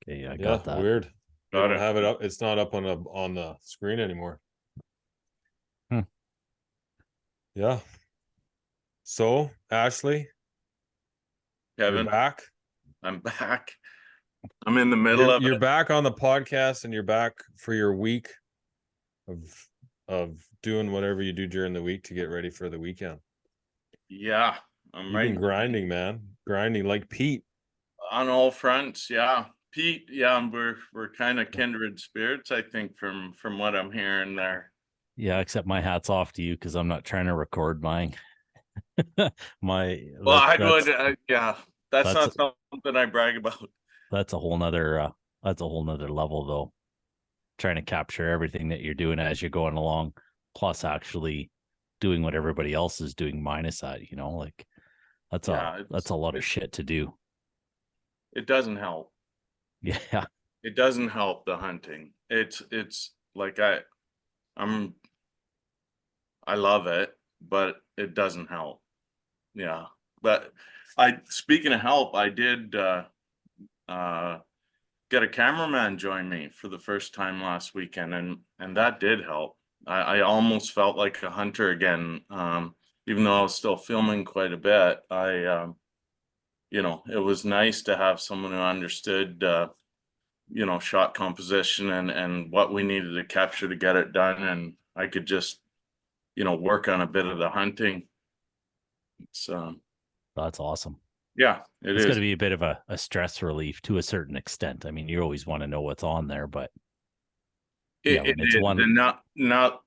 Okay, yeah, I Yeah, got that. weird. They Got don't it. have it up. It's not up on the screen anymore. Hmm. Yeah. So, Ashley, you're Kevin, back. I'm back. I'm in the middle You're of you're it. back on the podcast and you're back for your week of doing whatever you do during the week to get ready for the weekend. Yeah, I'm You've been right grinding, man. Grinding like Pete. on all fronts. Yeah, Pete. Yeah, we're kind of kindred spirits, I think, from what I'm hearing there. Yeah, except my hat's off to you because I'm not trying to record mine. my Well, that I would. that's Yeah, that's that's not something I brag about. that's a whole nother level though. Trying to capture everything that you're doing as you're going along, plus actually doing what everybody else is doing minus that, like Yeah, that's a lot of shit to do. it doesn't help. Yeah. It doesn't help the hunting. It's like I'm I love it, but it doesn't help. Yeah, but I speaking of help, I did uh, get a cameraman join me for the first time last weekend, and that did help. I almost felt like a hunter again, even though I was still filming quite a bit. It was nice to have someone who understood, shot composition and what we needed to capture to get it done, and I could just, work on a bit of the hunting. It's That's awesome. yeah, it It's got is. to be a bit of a stress relief to a certain extent. I mean, you always want to know what's on there, but yeah, It when it's is, one. and not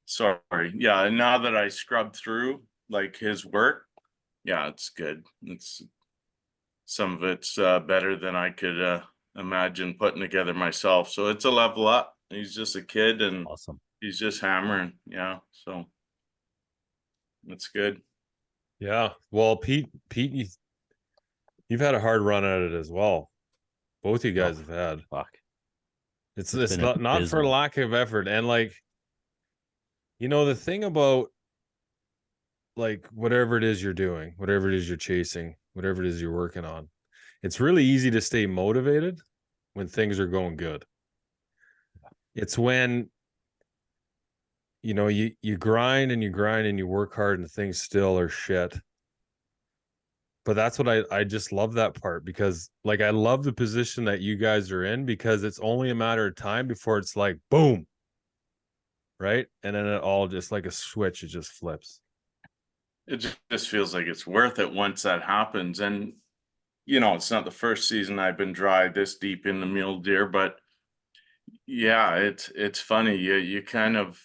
sorry. Yeah, and now that I scrubbed through like his work, yeah, it's good. It's some of it's better than I could imagine putting together myself. So it's a level up. He's just a kid and Awesome. he's just hammering. Yeah, so it's good. Yeah. Well, Pete, you've had a hard run at it as well. Both you Oh, guys have had. fuck. It's It's it's been not for abysmal. lack of effort. And like, the thing about like whatever it is you're doing, whatever it is you're chasing, whatever it is you're working on, it's really easy to stay motivated when things are going good. It's when you grind and you grind and you work hard and things still are shit. But that's what I just love that part, because like I love the position that you guys are in, because it's only a matter of time before it's like boom, right? And then it all just like a switch, it just flips. It just feels like it's worth it once that happens. And it's not the first season I've been dry this deep in the mule deer, but yeah, it's funny. You kind of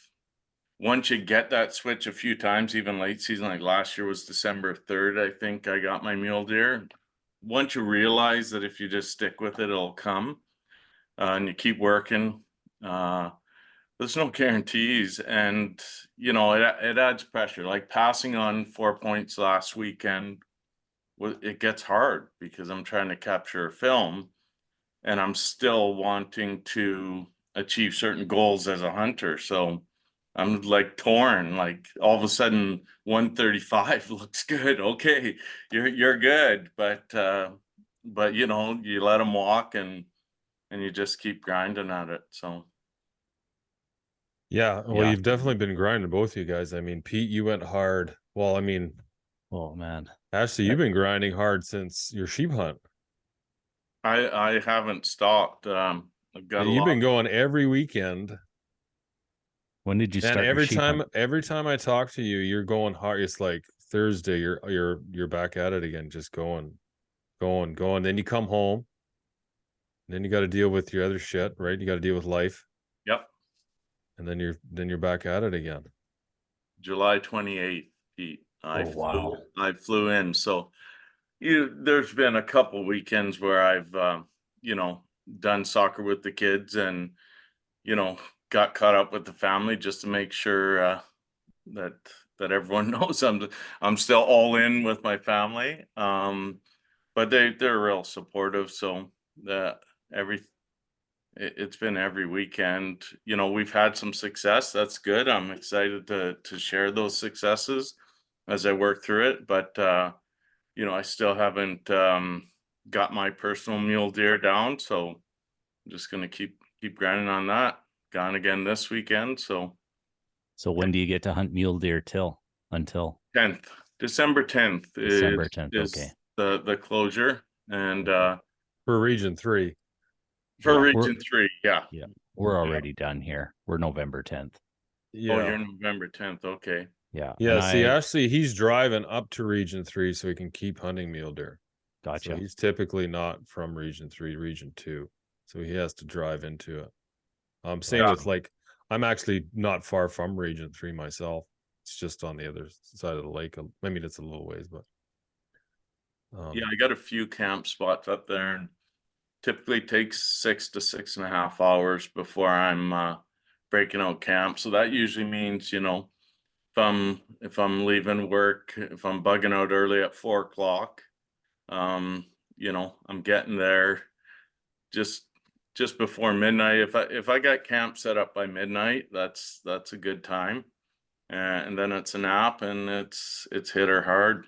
once you get that switch a few times, even late season, like last year was December 3rd, I think I got my mule deer. Once you realize that if you just stick with it, it'll come, and you keep working, uh, there's no guarantees. And, it adds pressure. Like passing on 4 points last weekend, it gets hard because I'm trying to capture a film and I'm still wanting to achieve certain goals as a hunter. So I'm like torn. Like all of a sudden, 135 looks good. Okay, you're good, but you let them walk and you just keep grinding at it. So Yeah, well, Yeah. you've definitely been grinding, both of you guys. I mean, Pete, you went hard. Well, I mean, Oh man. Ashley, Uh, you've been grinding hard since your sheep hunt. I haven't stopped. I've got Yeah, a you've lot. been going every weekend. When did you And start your sheep hunt? every time I talk to you, you're going hard. It's like Thursday, you're back at it again, just going. Then you come home, then you got to deal with your other shit, right? You got to deal with life, Yep, and then you're back at it again. July 28th, Pete. I Oh flew wow. I flew in. So there's been a couple weekends where I've you know done soccer with the kids and you know got caught up with the family just to make sure that everyone knows I'm still all in with my family. But they're real supportive. So that every it's been every weekend. We've had some success. That's good. I'm excited to share those successes as I work through it. But I still haven't got my personal mule deer down. So just gonna keep grinding on that. Gone again this weekend, so So when do you get to hunt mule deer until 10th, December 10th December 10th? Okay. is the closure, and For Region 3. for Yeah, Region 3, yeah. yeah, we're already done here. We're November 10th. Oh, Yeah. you're November 10th. Okay. Yeah. Yeah, And see, actually, he's driving up to Region 3 so he can keep hunting mule deer. So gotcha. he's typically not from Region 3, Region 2. So he has to drive into it. Same Yeah. with like, I'm actually not far from Region 3 myself. It's just on the other side of the lake. I mean, it's a little ways, but Yeah, I got a few camp spots up there, and typically takes 6 to 6.5 hours before I'm breaking out camp. So that usually means, if I'm leaving work, if I'm bugging out early at 4 o'clock, um, I'm getting there just before midnight. If I got camp set up by midnight, that's a good time. And then it's a nap, and it's hit her hard.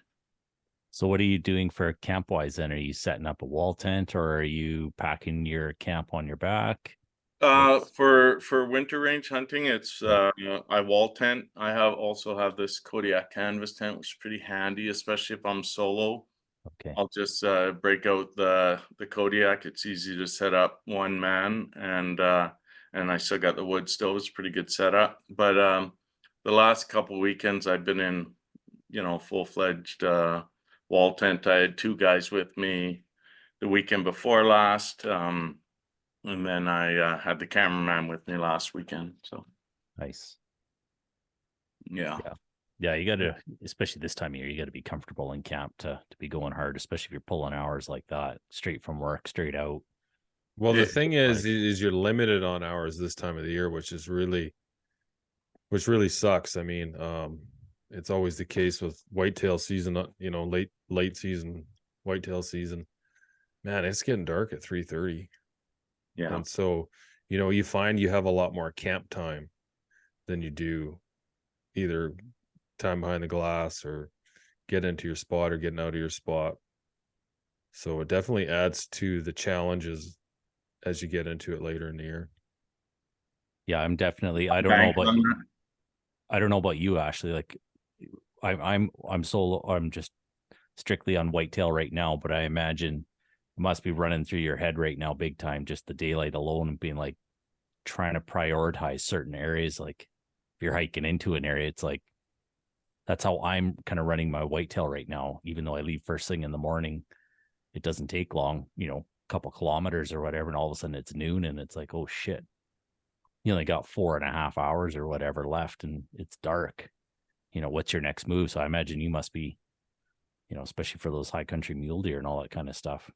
So what are you doing for camp wise then? Are you setting up a wall tent or are you packing your camp on your back? For winter range hunting, it's Yeah. I wall tent. Also have this Kodiak canvas tent, which is pretty handy, especially if I'm solo. Okay. I'll just break out the Kodiak. It's easy to set up one man, and I still got the wood stove. It's pretty good setup. But the last couple weekends I've been in, full-fledged wall tent. I had two guys with me the weekend before last. And then I had the cameraman with me last weekend. So Nice. yeah. Yeah. Yeah, you gotta, especially this time of year, you gotta be comfortable in camp to be going hard, especially if you're pulling hours like that, straight from work, straight out. well, the It- thing is you're limited on hours this time of the year, which really sucks. I mean, it's always the case with whitetail season, late season whitetail season. Man, it's getting dark at 3:30. yeah. And so, you find you have a lot more camp time than you do either time behind the glass or get into your spot or getting out of your spot. So it definitely adds to the challenges as you get into it later in the year. Yeah, I'm definitely, Bank on that. I don't know about you, Ashley. Like I'm solo, I'm just strictly on whitetail right now, but I imagine it must be running through your head right now, big time, just the daylight alone and being like trying to prioritize certain areas. Like if you're hiking into an area, it's like that's how I'm kind of running my whitetail right now. Even though I leave first thing in the morning, it doesn't take long, a couple kilometers or whatever, and all of a sudden it's noon and it's like, oh shit, you only got 4.5 hours or whatever left and it's dark. What's your next move? So I imagine you must be, especially for those high country mule deer and all that kind of stuff.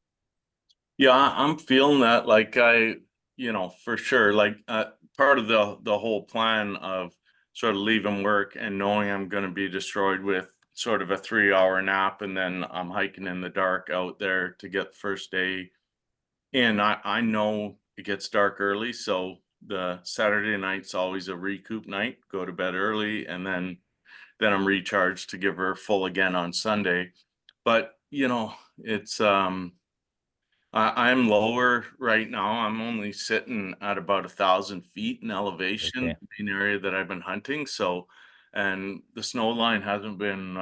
Yeah, I'm feeling that. Like for sure. Like part of the whole plan of sort of leaving work and knowing I'm going to be destroyed with sort of a 3 hour nap, and then I'm hiking in the dark out there to get the first day. And I know it gets dark early, so the Saturday night's always a recoup night. Go to bed early, and then I'm recharged to give her full again on Sunday. But it's I'm lower right now. I'm only sitting at about 1,000 feet in elevation, Okay. main area that I've been hunting. So, and the snow line hasn't been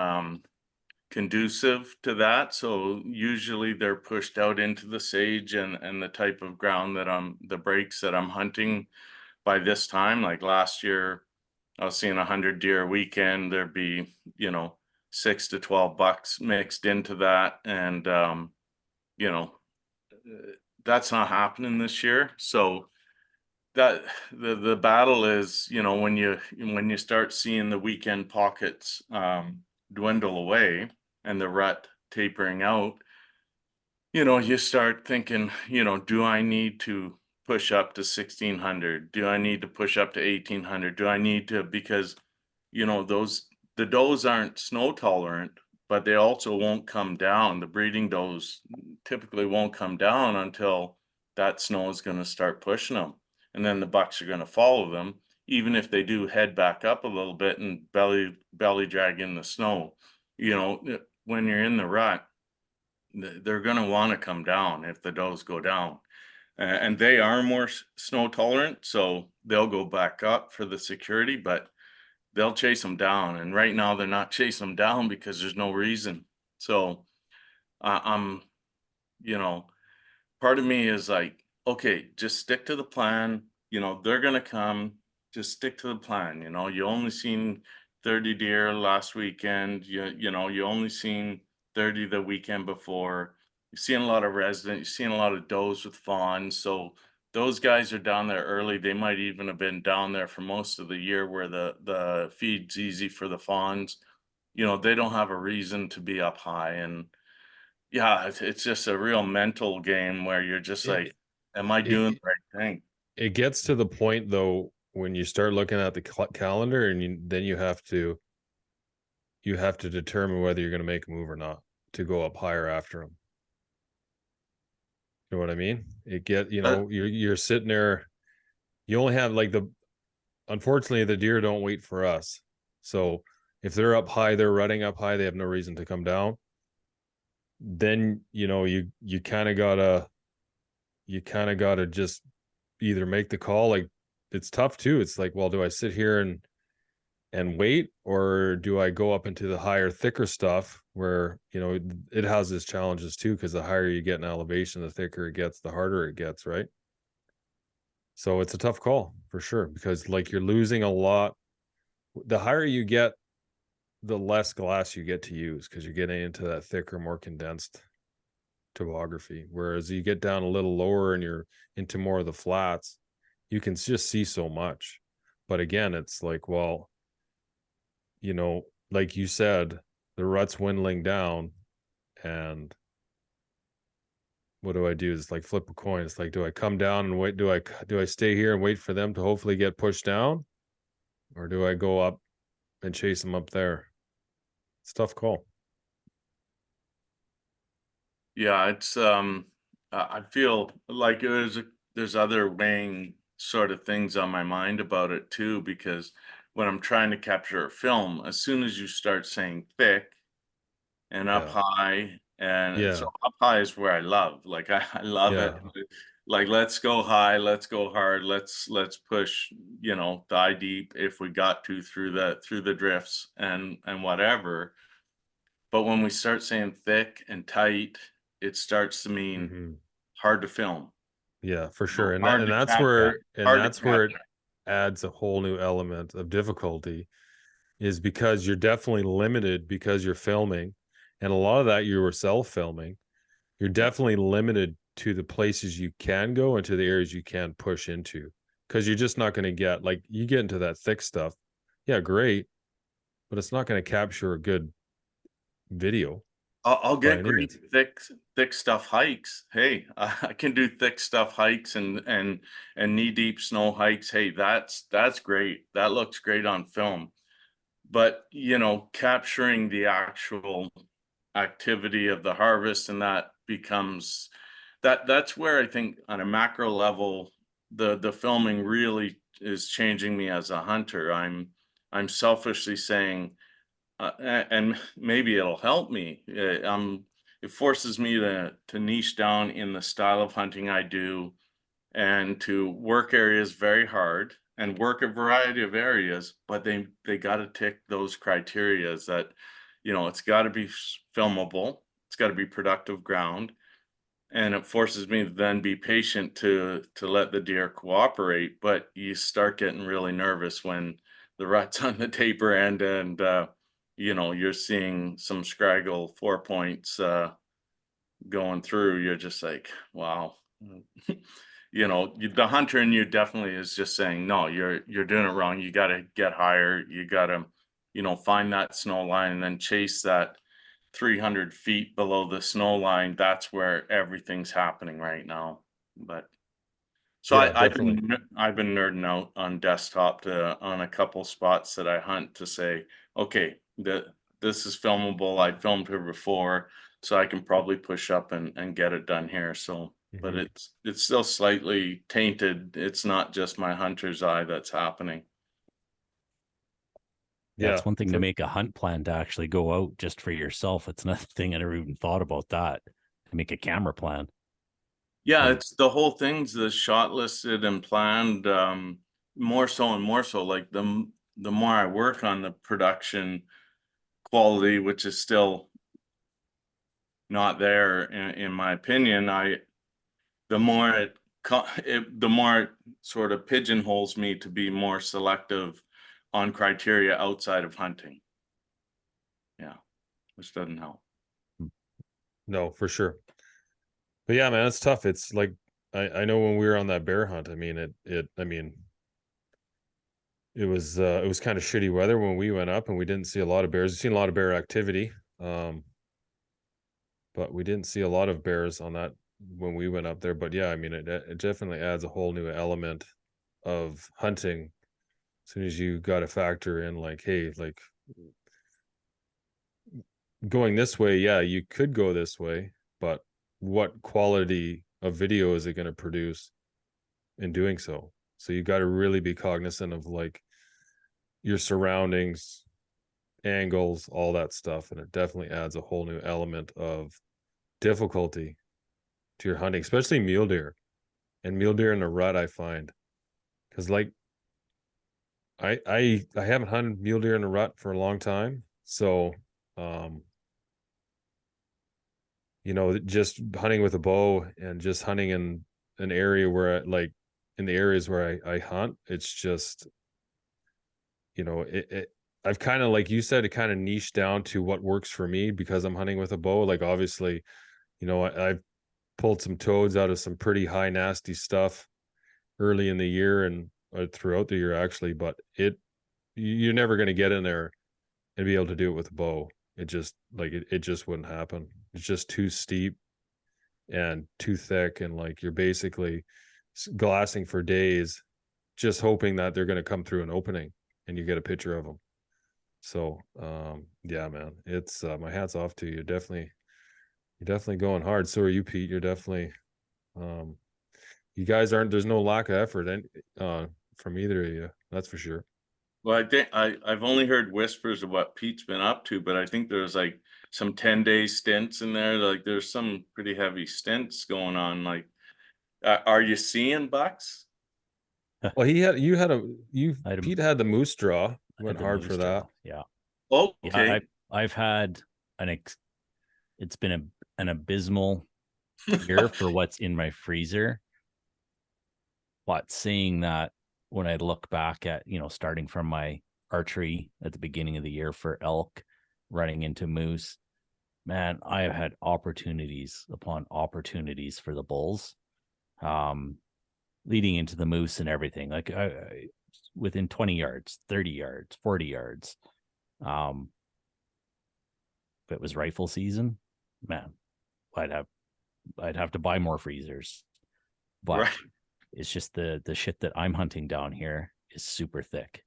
conducive to that. So usually they're pushed out into the sage and the type of ground the breaks that I'm hunting by this time. Like last year, I was seeing 100 deer a weekend. There'd be, 6 to 12 bucks mixed into that. And, you know, that's not happening this year. So that the battle is, when you start seeing the weekend pockets dwindle away and the rut tapering out, you start thinking, do I need to push up to 1,600? Do I need to push up to 1,800? Do I need to, because the does aren't snow tolerant, but they also won't come down. The breeding does typically won't come down until that snow is going to start pushing them, and then the bucks are going to follow them, even if they do head back up a little bit and belly drag in the snow. When you're in the rut, they're going to want to come down if the does go down. and they are more snow tolerant, so they'll go back up for the security, but they'll chase them down. And right now they're not chasing them down because there's no reason. So I'm, you know, part of me is like, okay, just stick to the plan. They're gonna come. Just stick to the plan. You only seen 30 deer last weekend. You only seen 30 the weekend before. You're seeing a lot of resident. You're seeing a lot of does with fawns. So those guys are down there early. They might even have been down there for most of the year where the feed's easy for the fawns. They don't have a reason to be up high. And yeah, it's just a real mental game where you're just It, like, am I doing it, the right thing? it gets to the point though, when you start looking at the calendar and then you have to determine whether you're going to make a move or not to go up higher after them. You know what I mean? Uh, you're sitting there, you only have like unfortunately the deer don't wait for us. So if they're up high, they're rutting up high, they have no reason to come down. Then, you kind of gotta just either make the call. Like, it's tough too. It's like, well, do I sit here and wait, or do I go up into the higher, thicker stuff where, it has its challenges too, because the higher you get in elevation, the thicker it gets, the harder it gets, right? So it's a tough call for sure, because like you're losing a lot. The higher you get, the less glass you get to use, because you're getting into that thicker, more condensed topography. Whereas you get down a little lower and you're into more of the flats, you can just see so much. But again, it's like, well, like you said, the rut's dwindling down, and what do I do? It's like flip a coin. It's like, do I come down and wait? Do I stay here and wait for them to hopefully get pushed down, or do I go up and chase them up there? It's a tough call. yeah, it's I feel like there's other weighing sort of things on my mind about it too, because when I'm trying to capture a film, as soon as you start saying thick and up Yeah, high, and so yeah, up high is where I love. Like I love it. yeah. Like let's go high, let's go hard, let's push, thigh deep if we got to through the drifts and whatever. But when we start saying thick and tight, it starts to mean Hmm. hard to film. Yeah, for sure. And Hard to catch that. Hard to that's catch where it adds a whole new element of difficulty, is because you're definitely limited because you're filming, and a lot of that you were self-filming. You're that. definitely limited to the places you can go and to the areas you can push into, because you're just not going to get, like, you get into that thick stuff. Yeah, great, but it's not going to capture a good video I'll by get any great means. thick stuff hikes. Hey, I can do thick stuff hikes and knee deep snow hikes. Hey, that's great. That looks great on film. But capturing the actual activity of the harvest, and that becomes that's where I think on a macro level the filming really is changing me as a hunter. I'm selfishly saying, and maybe it'll help me. It forces me to niche down in the style of hunting I do, and to work areas very hard and work a variety of areas, but they got to tick those criterias that, it's got to be filmable, it's got to be productive ground, and it forces me to then be patient to let the deer cooperate. But you start getting really nervous when the rut's on the taper end, and you're seeing some scraggle 4 points going through. You're just like, wow. The hunter in you definitely is just saying, no, you're doing it wrong. You got to get higher. You got to, find that snow line and then chase that 300 feet below the snow line. That's where everything's happening right now. But so Yeah, definitely. I've been nerding out on desktop on a couple spots that I hunt to say, okay, this is filmable. I filmed here before, so I can probably push up and get it done here. So, but Hmm. it's still slightly tainted. It's not just my hunter's eye that's happening. Yeah, Yeah, it's one thing to make a hunt plan to actually go out just for yourself. It's another thing I never even thought about that, to make a camera plan. Yeah, Like, it's the whole thing's the shot listed and planned, more so and more so. Like the more I work on the production quality, which is still not there in my opinion, the more the more it sort of pigeonholes me to be more selective on criteria outside of hunting. Yeah, which doesn't help. no, for sure. But yeah, man, it's tough. It's like I know when we were on that bear hunt, I mean it was kind of shitty weather when we went up and we didn't see a lot of bears. We've seen a lot of bear activity. But we didn't see a lot of bears on that when we went up there. But yeah, I mean it definitely adds a whole new element of hunting as soon as you got to factor in like, hey, like going this way, yeah, you could go this way, but what quality of video is it going to produce in doing so? So you got to really be cognizant of like your surroundings, angles, all that stuff, and it definitely adds a whole new element of difficulty to your hunting, especially mule deer and mule deer in the rut. I find because like I haven't hunted mule deer in the rut for a long time, so um you know, just hunting with a bow and just hunting in an area where like in the areas where I hunt, it's just, you know, I've kind of, like you said, it kind of niche down to what works for me because I'm hunting with a bow. Like obviously, you know, I've pulled some toads out of some pretty high nasty stuff early in the year and throughout the year actually, but you're never going to get in there and be able to do it with a bow. It just like it just wouldn't happen. It's just too steep and too thick, and like you're basically glassing for days just hoping that they're going to come through an opening and you get a picture of them. So yeah, man, it's my hat's off to you. You're definitely going hard. So are you, Pete. You're definitely you guys aren't, there's no lack of effort from either of you, that's for sure. Well, I think I've only heard whispers of what Pete's been up to, but I think there's like some 10-day stints in there. Like there's some pretty heavy stints going on. Like, are you seeing bucks? Well, you had a you I had, Pete had the moose draw, I had went the hard moose for draw. that. Yeah. Oh, Yeah. okay. I've had it's been an abysmal year for what's in my freezer. But seeing that when I look back at, you know, starting from my archery at the beginning of the year for elk, running into moose, man, I have had opportunities upon opportunities for the bulls, leading into the moose and everything. Like within 20 yards, 30 yards, 40 yards. If it was rifle season, man, I'd have I'd have to buy more freezers. But Right. it's just the shit that I'm hunting down here is super thick,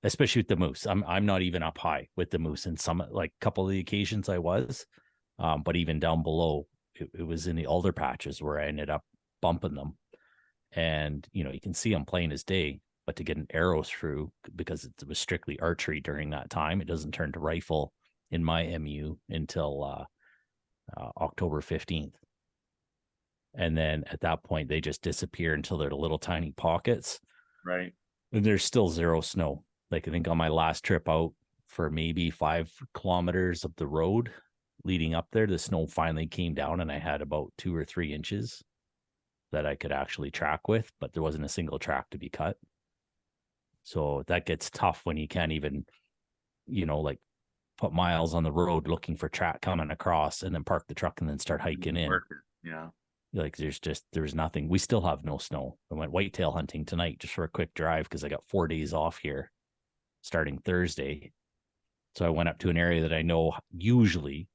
especially with the moose. I'm not even up high with the moose. In some, like, couple of the occasions I was, but even down below, it was in the alder patches where I ended up bumping them. And you know, you can see them plain as day. But to get an arrow through, because it was strictly archery during that time, it doesn't turn to rifle in my MU until October 15th. And then at that point, they just disappear until they're little tiny pockets. Right. And there's still zero snow. Like I think on my last trip out for maybe 5 kilometers of the road leading up there, the snow finally came down and I had about 2 or 3 inches that I could actually track with, but there wasn't a single track to be cut. So that gets tough when you can't even, you know, like put miles on the road looking for track coming across and then park the truck and then start hiking in. Yeah. Like there's nothing. We still have no snow. I went whitetail hunting tonight just for a quick drive because I got 4 days off here starting Thursday. So I went up to an area that I know usually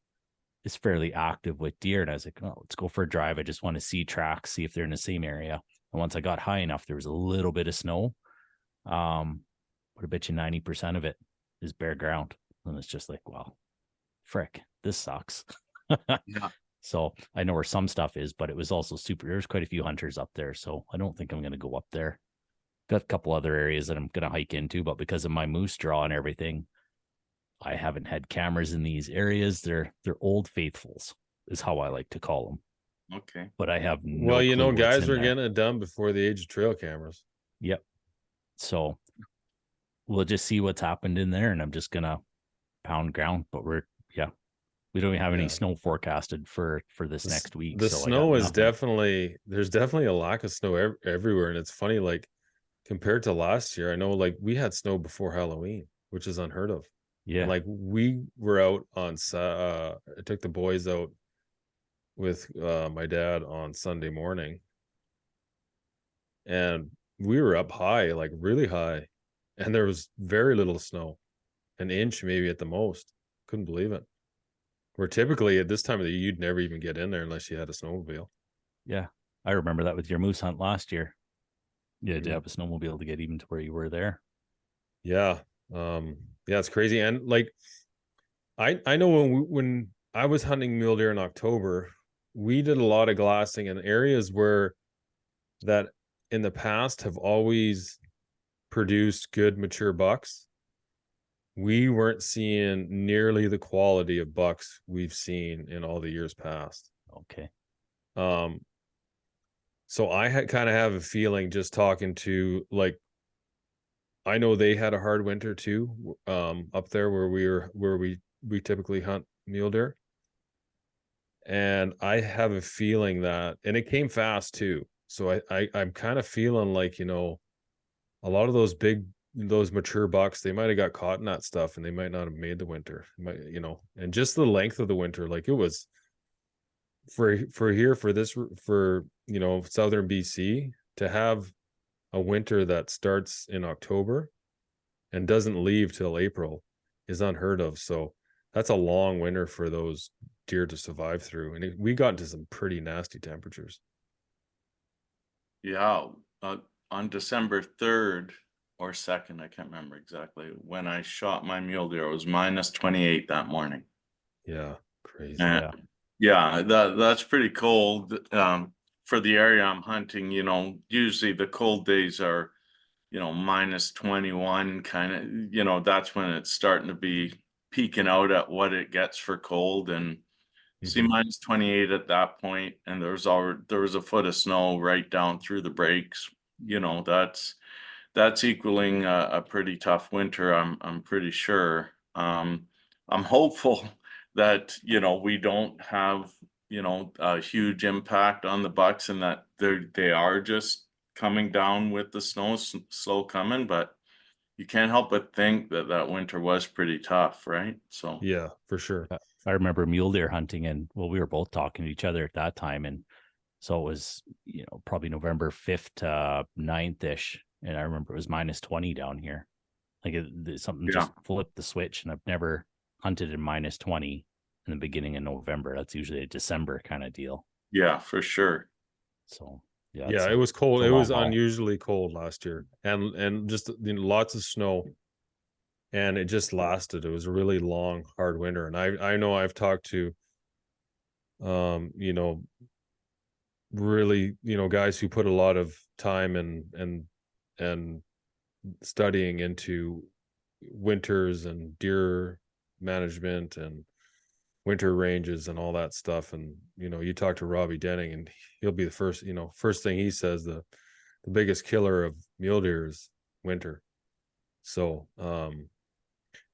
is fairly active with deer. And I was like, oh, let's go for a drive. I just want to see tracks, see if they're in the same area. And once I got high enough, there was a little bit of snow. But I bet you 90% of it is bare ground. And it's just like, well, frick, this sucks. Yeah. So I know where some stuff is, but it was also super. There's quite a few hunters up there. So I don't think I'm going to go up there. Got a couple other areas that I'm going to hike into, but because of my moose draw and everything, I haven't had cameras in these areas. They're old faithfuls is how I like to call them. Okay. but I have no Well, you clue know, what's guys in were there. getting it done before the age of trail cameras. Yep. So we'll just see what's happened in there, and I'm just gonna pound ground. But we don't even have any Yeah. snow forecasted for this next week. The So I got snow is nothing. there's definitely a lack of snow everywhere. And it's funny, like compared to last year, I know like we had snow before Halloween, which is unheard of. And Yeah. like we were out on, I took the boys out with my dad on Sunday morning, and we were up high, like really high, and there was very little snow, an inch maybe at the most. Couldn't believe it. Where typically at this time of the year, you'd never even get in there unless you had a snowmobile. Yeah. I remember that with your moose hunt last year. You had to Mhm. have a snowmobile to get even to where you were there. Yeah. Yeah, it's crazy. And like I know when I was hunting mule deer in October, we did a lot of glassing in areas where that in the past have always produced good mature bucks. We weren't seeing nearly the quality of bucks we've seen in all the years past. Okay. Um, so I had kind of have a feeling just talking to like I know they had a hard winter too, up there where we typically hunt mule deer. And I have a feeling that, and it came fast too. So I'm kind of feeling like, you know, a lot of those mature bucks, they might have got caught in that stuff and they might not have made the winter. Might, you know, and just the length of the winter, like it was for here for you know, southern BC to have a winter that starts in October and doesn't leave till April is unheard of. So that's a long winter for those deer to survive through. And we got into some pretty nasty temperatures. Yeah. On December 3rd or 2nd, I can't remember exactly, when I shot my mule deer, it was -28 that morning. Yeah, crazy. And Yeah. yeah, that's pretty cold. For the area I'm hunting, you know, usually the cold days are, you know, -21 kind of, you know, that's when it's starting to be peaking out at what it gets for cold. And see Mhm. -28 at that point, and there was a foot of snow right down through the breaks. You know, that's equaling a pretty tough winter. I'm pretty sure. I'm hopeful that, you know, we don't have, you know, a huge impact on the bucks and that they are just coming down with the snow slow coming. But you can't help but think that that winter was pretty tough, right? So Yeah, for sure. I remember mule deer hunting, and well, we were both talking to each other at that time. And so it was, you know, probably November 5th to 9th ish. And I remember it was -20 down here. Like something yeah, just flipped the switch, and I've never hunted in -20 in the beginning of November. That's usually a December kind of deal. yeah, for sure. So yeah, Yeah, it was it's cold. a It was long haul. unusually cold last year, and just you know, lots of snow, and it just lasted. It was a really long, hard winter. And I know I've talked to you know, really, you know, guys who put a lot of time and studying into winters and deer management and winter ranges and all that stuff. And you know, you talk to Robbie Denning and he'll be the first, you know, first thing he says, the biggest killer of mule deer is winter. So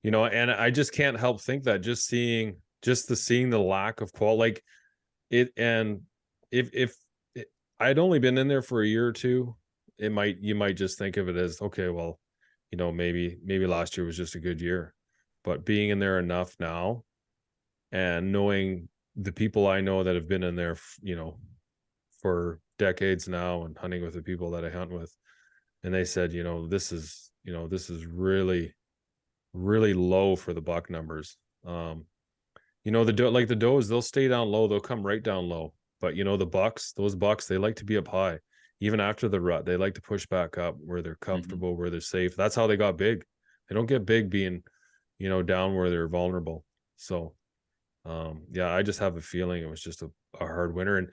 you know, and I just can't help think that seeing the lack of quality, like it. And if I'd only been in there for a year or two, you might just think of it as, okay, well, you know, maybe last year was just a good year. But being in there enough now and knowing the people I know that have been in there, you know, for decades now, and hunting with the people that I hunt with, and they said, you know, this is really, really low for the buck numbers. You know, like the does, they'll stay down low, they'll come right down low. But you know, those bucks, they like to be up high. Even after the rut, they like to push back up where they're Mhm. comfortable, where they're safe. That's how they got big. They don't get big being, you know, down where they're vulnerable. So yeah, I just have a feeling it was just a hard winter. And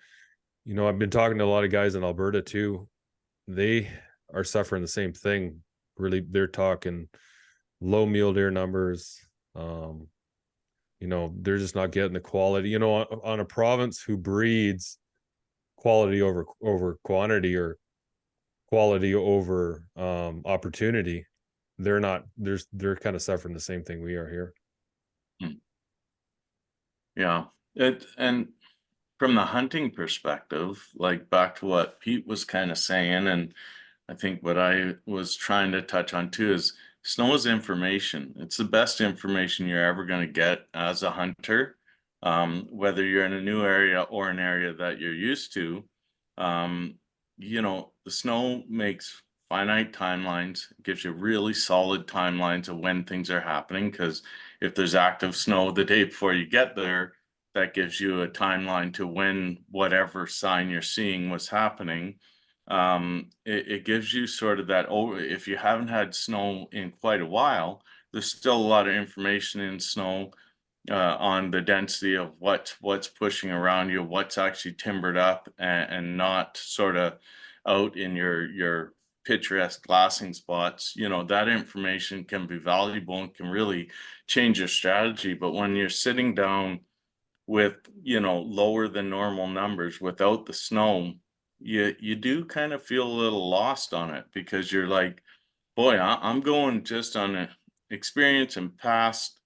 you know, I've been talking to a lot of guys in Alberta too. They are suffering the same thing. Really, they're talking low mule deer numbers. Um, you know, they're just not getting the quality. You know, on a province who breeds quality over quantity, or quality over opportunity. They're kind of suffering the same thing we are here. Yeah. And from the hunting perspective, like back to what Pete was kind of saying, and I think what I was trying to touch on too is snow is information. It's the best information you're ever going to get as a hunter, whether you're in a new area or an area that you're used to. Um, the snow makes finite timelines, gives you really solid timelines of when things are happening. Because if there's active snow the day before you get there, that gives you a timeline to when whatever sign you're seeing was happening. It gives you sort of that, oh, if you haven't had snow in quite a while, there's still a lot of information in snow on the density of what's pushing around you, what's actually timbered up and not sort of out in your picturesque glassing spots. That information can be valuable and can really change your strategy. But when you're sitting down with lower than normal numbers without the snow, you do kind of feel a little lost on it, because you're like, boy, I'm going just on experience and past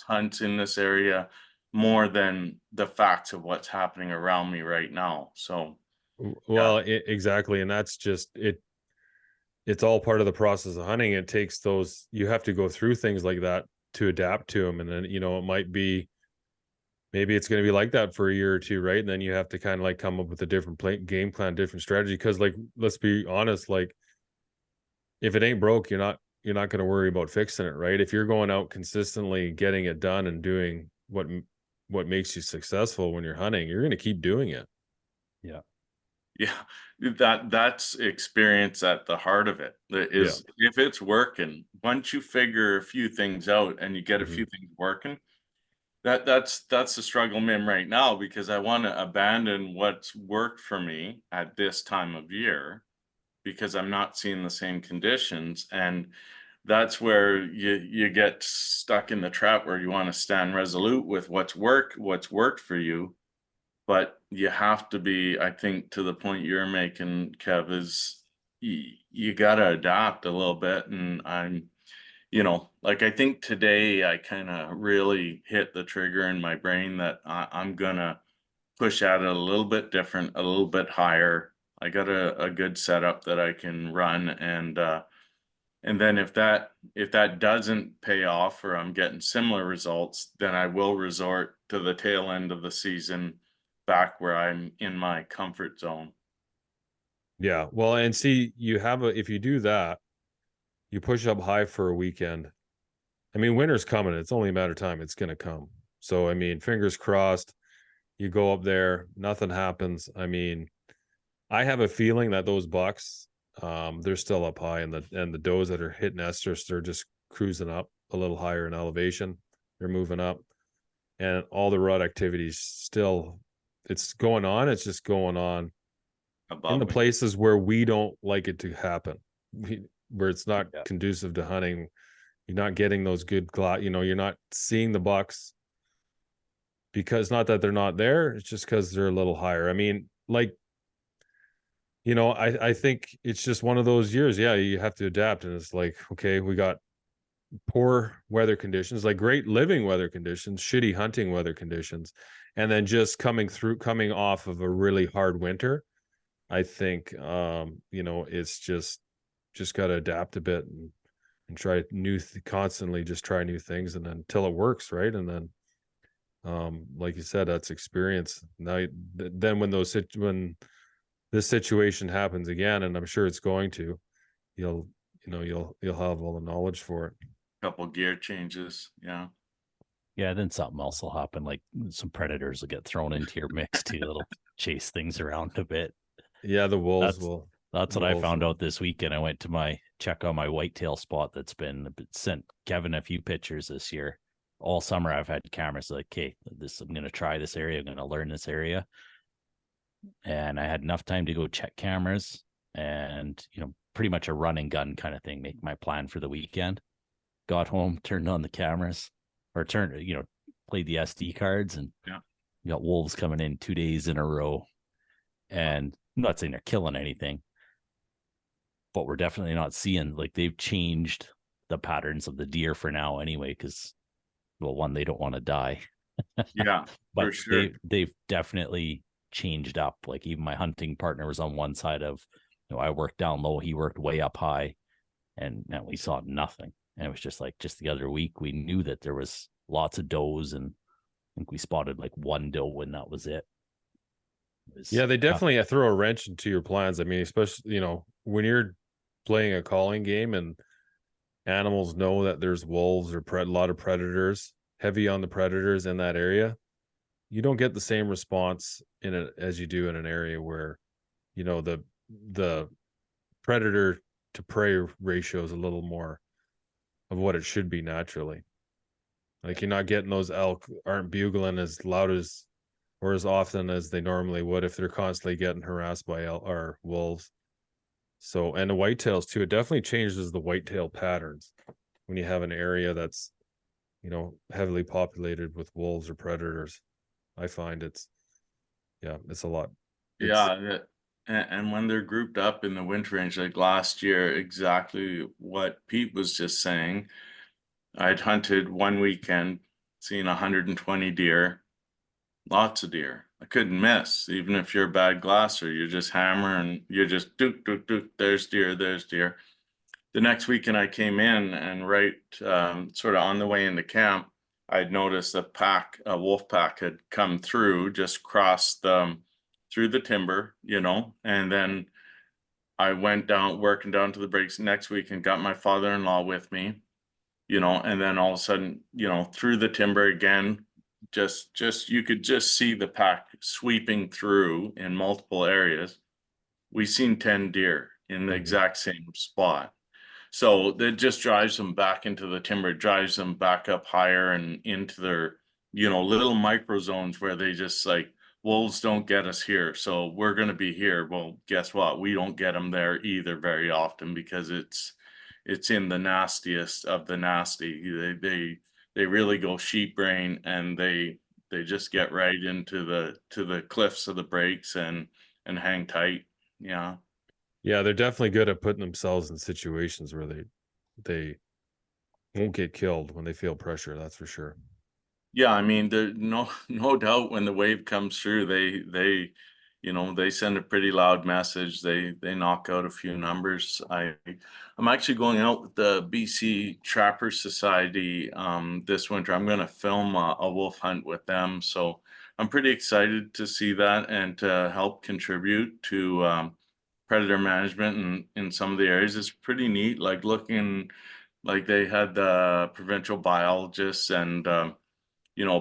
hunts in this area more than the facts of what's happening around me right now. So yeah. Well, exactly. And that's just it. It's all part of the process of hunting. It takes those, you have to go through things like that to adapt to them. And then, it might be, maybe it's going to be like that for a year or two, right? And then you have to kind of like come up with a different game plan, different strategy. Because like, let's be honest, like if it ain't broke, you're not going to worry about fixing it, right? If you're going out consistently, getting it done, and doing what makes you successful when you're hunting, you're going to keep doing it. Yeah. Yeah, that's experience at the heart of it. That Yeah. is, if it's working, once you figure a few things out and you get a Mhm. few things working, that's the struggle I'm in right now, because I want to abandon what's worked for me at this time of year because I'm not seeing the same conditions. And that's where you get stuck in the trap where you want to stand resolute with what's worked for you. But you have to be, I think, to the point you're making, Kev, is you got to adapt a little bit. And like I think today I kind of really hit the trigger in my brain that I'm going to push at it a little bit different, a little bit higher. I got a good setup that I can run, and then if that doesn't pay off or I'm getting similar results, then I will resort to the tail end of the season back where I'm in my comfort zone. Yeah. Well, and see, if you do that, you push up high for a weekend. I mean, winter's coming. It's only a matter of time. It's going to come. So, I mean, fingers crossed, you go up there, nothing happens. I mean, I have a feeling that those bucks, they're still up high, and the does that are hitting estrus, they're just cruising up a little higher in elevation. They're moving up, and all the rut activities still, it's going on. It's just going on in Above the me. places where we don't like it to happen, where it's not Yeah. conducive to hunting. You're not getting those good you're not seeing the bucks, because not that they're not there, it's just because they're a little higher. I mean, like, I think it's just one of those years. Yeah, you have to adapt. And it's like, okay, we got poor weather conditions, like great living weather conditions, shitty hunting weather conditions, and then just coming off of a really hard winter. I think it's just got to adapt a bit, and try constantly just try new things, and then until it works, right? And then like you said, that's experience. Now then when when this situation happens again, and I'm sure it's going to, you'll you'll have all the knowledge for it. Couple gear changes. Yeah. Yeah, then something else will happen, like some predators will get thrown into your mix too. It'll chase things around a bit. Yeah, the wolves That's will. that's what I found out this weekend. I went to check on my whitetail spot that's been sent Kevin a few pictures this year. All summer I've had cameras like, okay, I'm gonna try this area, I'm gonna learn this area. And I had enough time to go check cameras and pretty much a run and gun kind of thing, make my plan for the weekend. Got home, turned on the cameras, or played the SD cards, and Yeah. you got wolves coming in 2 days in a row. And I'm not saying they're killing anything, but we're definitely not seeing, like, they've changed the patterns of the deer for now anyway, because, well, one, they don't want to die. Yeah, But for sure. they've definitely changed up. Like, even my hunting partner was on one side of, I worked down low, he worked way up high, and we saw nothing. And it was just like, just the other week, we knew that there was lots of does, and I think we spotted like one doe, and that was it. Yeah, they Tough. definitely throw a wrench into your plans. I mean, especially, when you're playing a calling game and animals know that there's wolves or a lot of predators, heavy on the predators in that area, you don't get the same response in it as you do in an area where, the predator to prey ratio is a little more of what it should be naturally. Like, you're not getting those elk aren't bugling as loud as or as often as they normally would if they're constantly getting harassed by or wolves. So, and the whitetails too, it definitely changes the whitetail patterns when you have an area that's, heavily populated with wolves or predators. I find it's a lot. It's Yeah, and when they're grouped up in the winter range, like last year, exactly what Pete was just saying. I'd hunted one weekend, seen 120 deer, lots of deer. I couldn't miss, even if you're a bad glasser. You're just hammering, you're just dook, dook, dook, there's deer, there's deer. The next weekend I came in and right sort of on the way into camp, I'd noticed a wolf pack had come through, just crossed through the timber, and then I went down, working down to the breaks next week and got my father-in-law with me, and then all of a sudden, through the timber again, just you could just see the pack sweeping through in multiple areas. We seen 10 deer in the Mhm. exact same spot. So that just drives them back into the timber, drives them back up higher and into their, little micro zones where they just like, wolves don't get us here. So we're going to be here. Well, guess what? We don't get them there either very often because it's in the nastiest of the nasty. They really go sheep brain, and they just get right into the cliffs of the breaks and hang tight. Yeah. Yeah, they're definitely good at putting themselves in situations where they won't get killed when they feel pressure. That's for sure. Yeah, I mean, there no no doubt when the wave comes through, they send a pretty loud message. They knock out a few numbers. I'm actually going out with the BC Trapper Society this winter. I'm going to film a wolf hunt with them, so I'm pretty excited to see that and to help contribute to predator management in some of the areas. It's pretty neat. Like looking, like they had the provincial biologists and a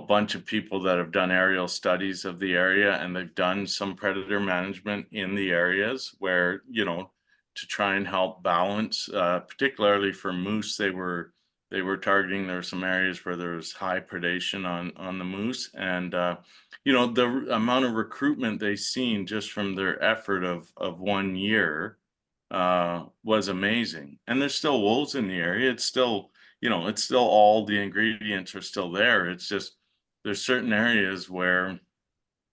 bunch of people that have done aerial studies of the area, and they've done some predator management in the areas where, to try and help balance, particularly for moose, they were targeting, there were some areas where there was high predation on the moose. And the amount of recruitment they seen just from their effort of 1 year was amazing. And there's still wolves in the area. It's still all the ingredients are still there. It's just there's certain areas where,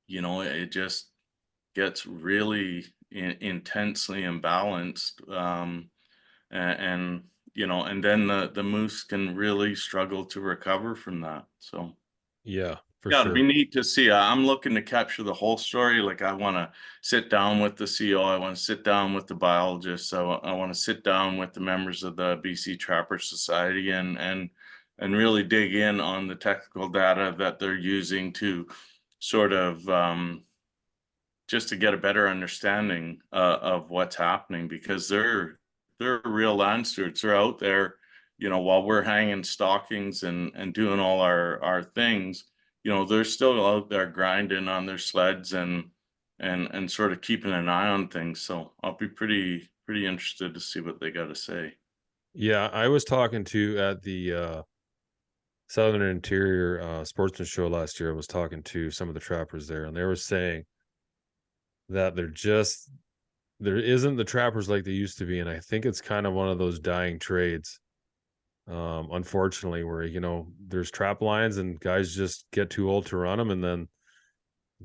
it just gets really intensely imbalanced. And then the moose can really struggle to recover from that. So Yeah, for yeah, it'd be sure. neat to see. I'm looking to capture the whole story. Like, I want to sit down with the CO. I want to sit down with the biologists. I want to sit down with the members of the BC Trapper Society and really dig in on the technical data that they're using to sort of just to get a better understanding of what's happening, because they're real land stewards. They're out there, while we're hanging stockings and doing all our things. They're still out there grinding on their sleds and sort of keeping an eye on things. So I'll be pretty interested to see what they got to say. Yeah, I was talking to at the Southern Interior Sportsman Show last year. I was talking to some of the trappers there, and they were saying that there isn't the trappers like they used to be, and I think it's kind of one of those dying trades. Unfortunately, where there's trap lines and guys just get too old to run them, and then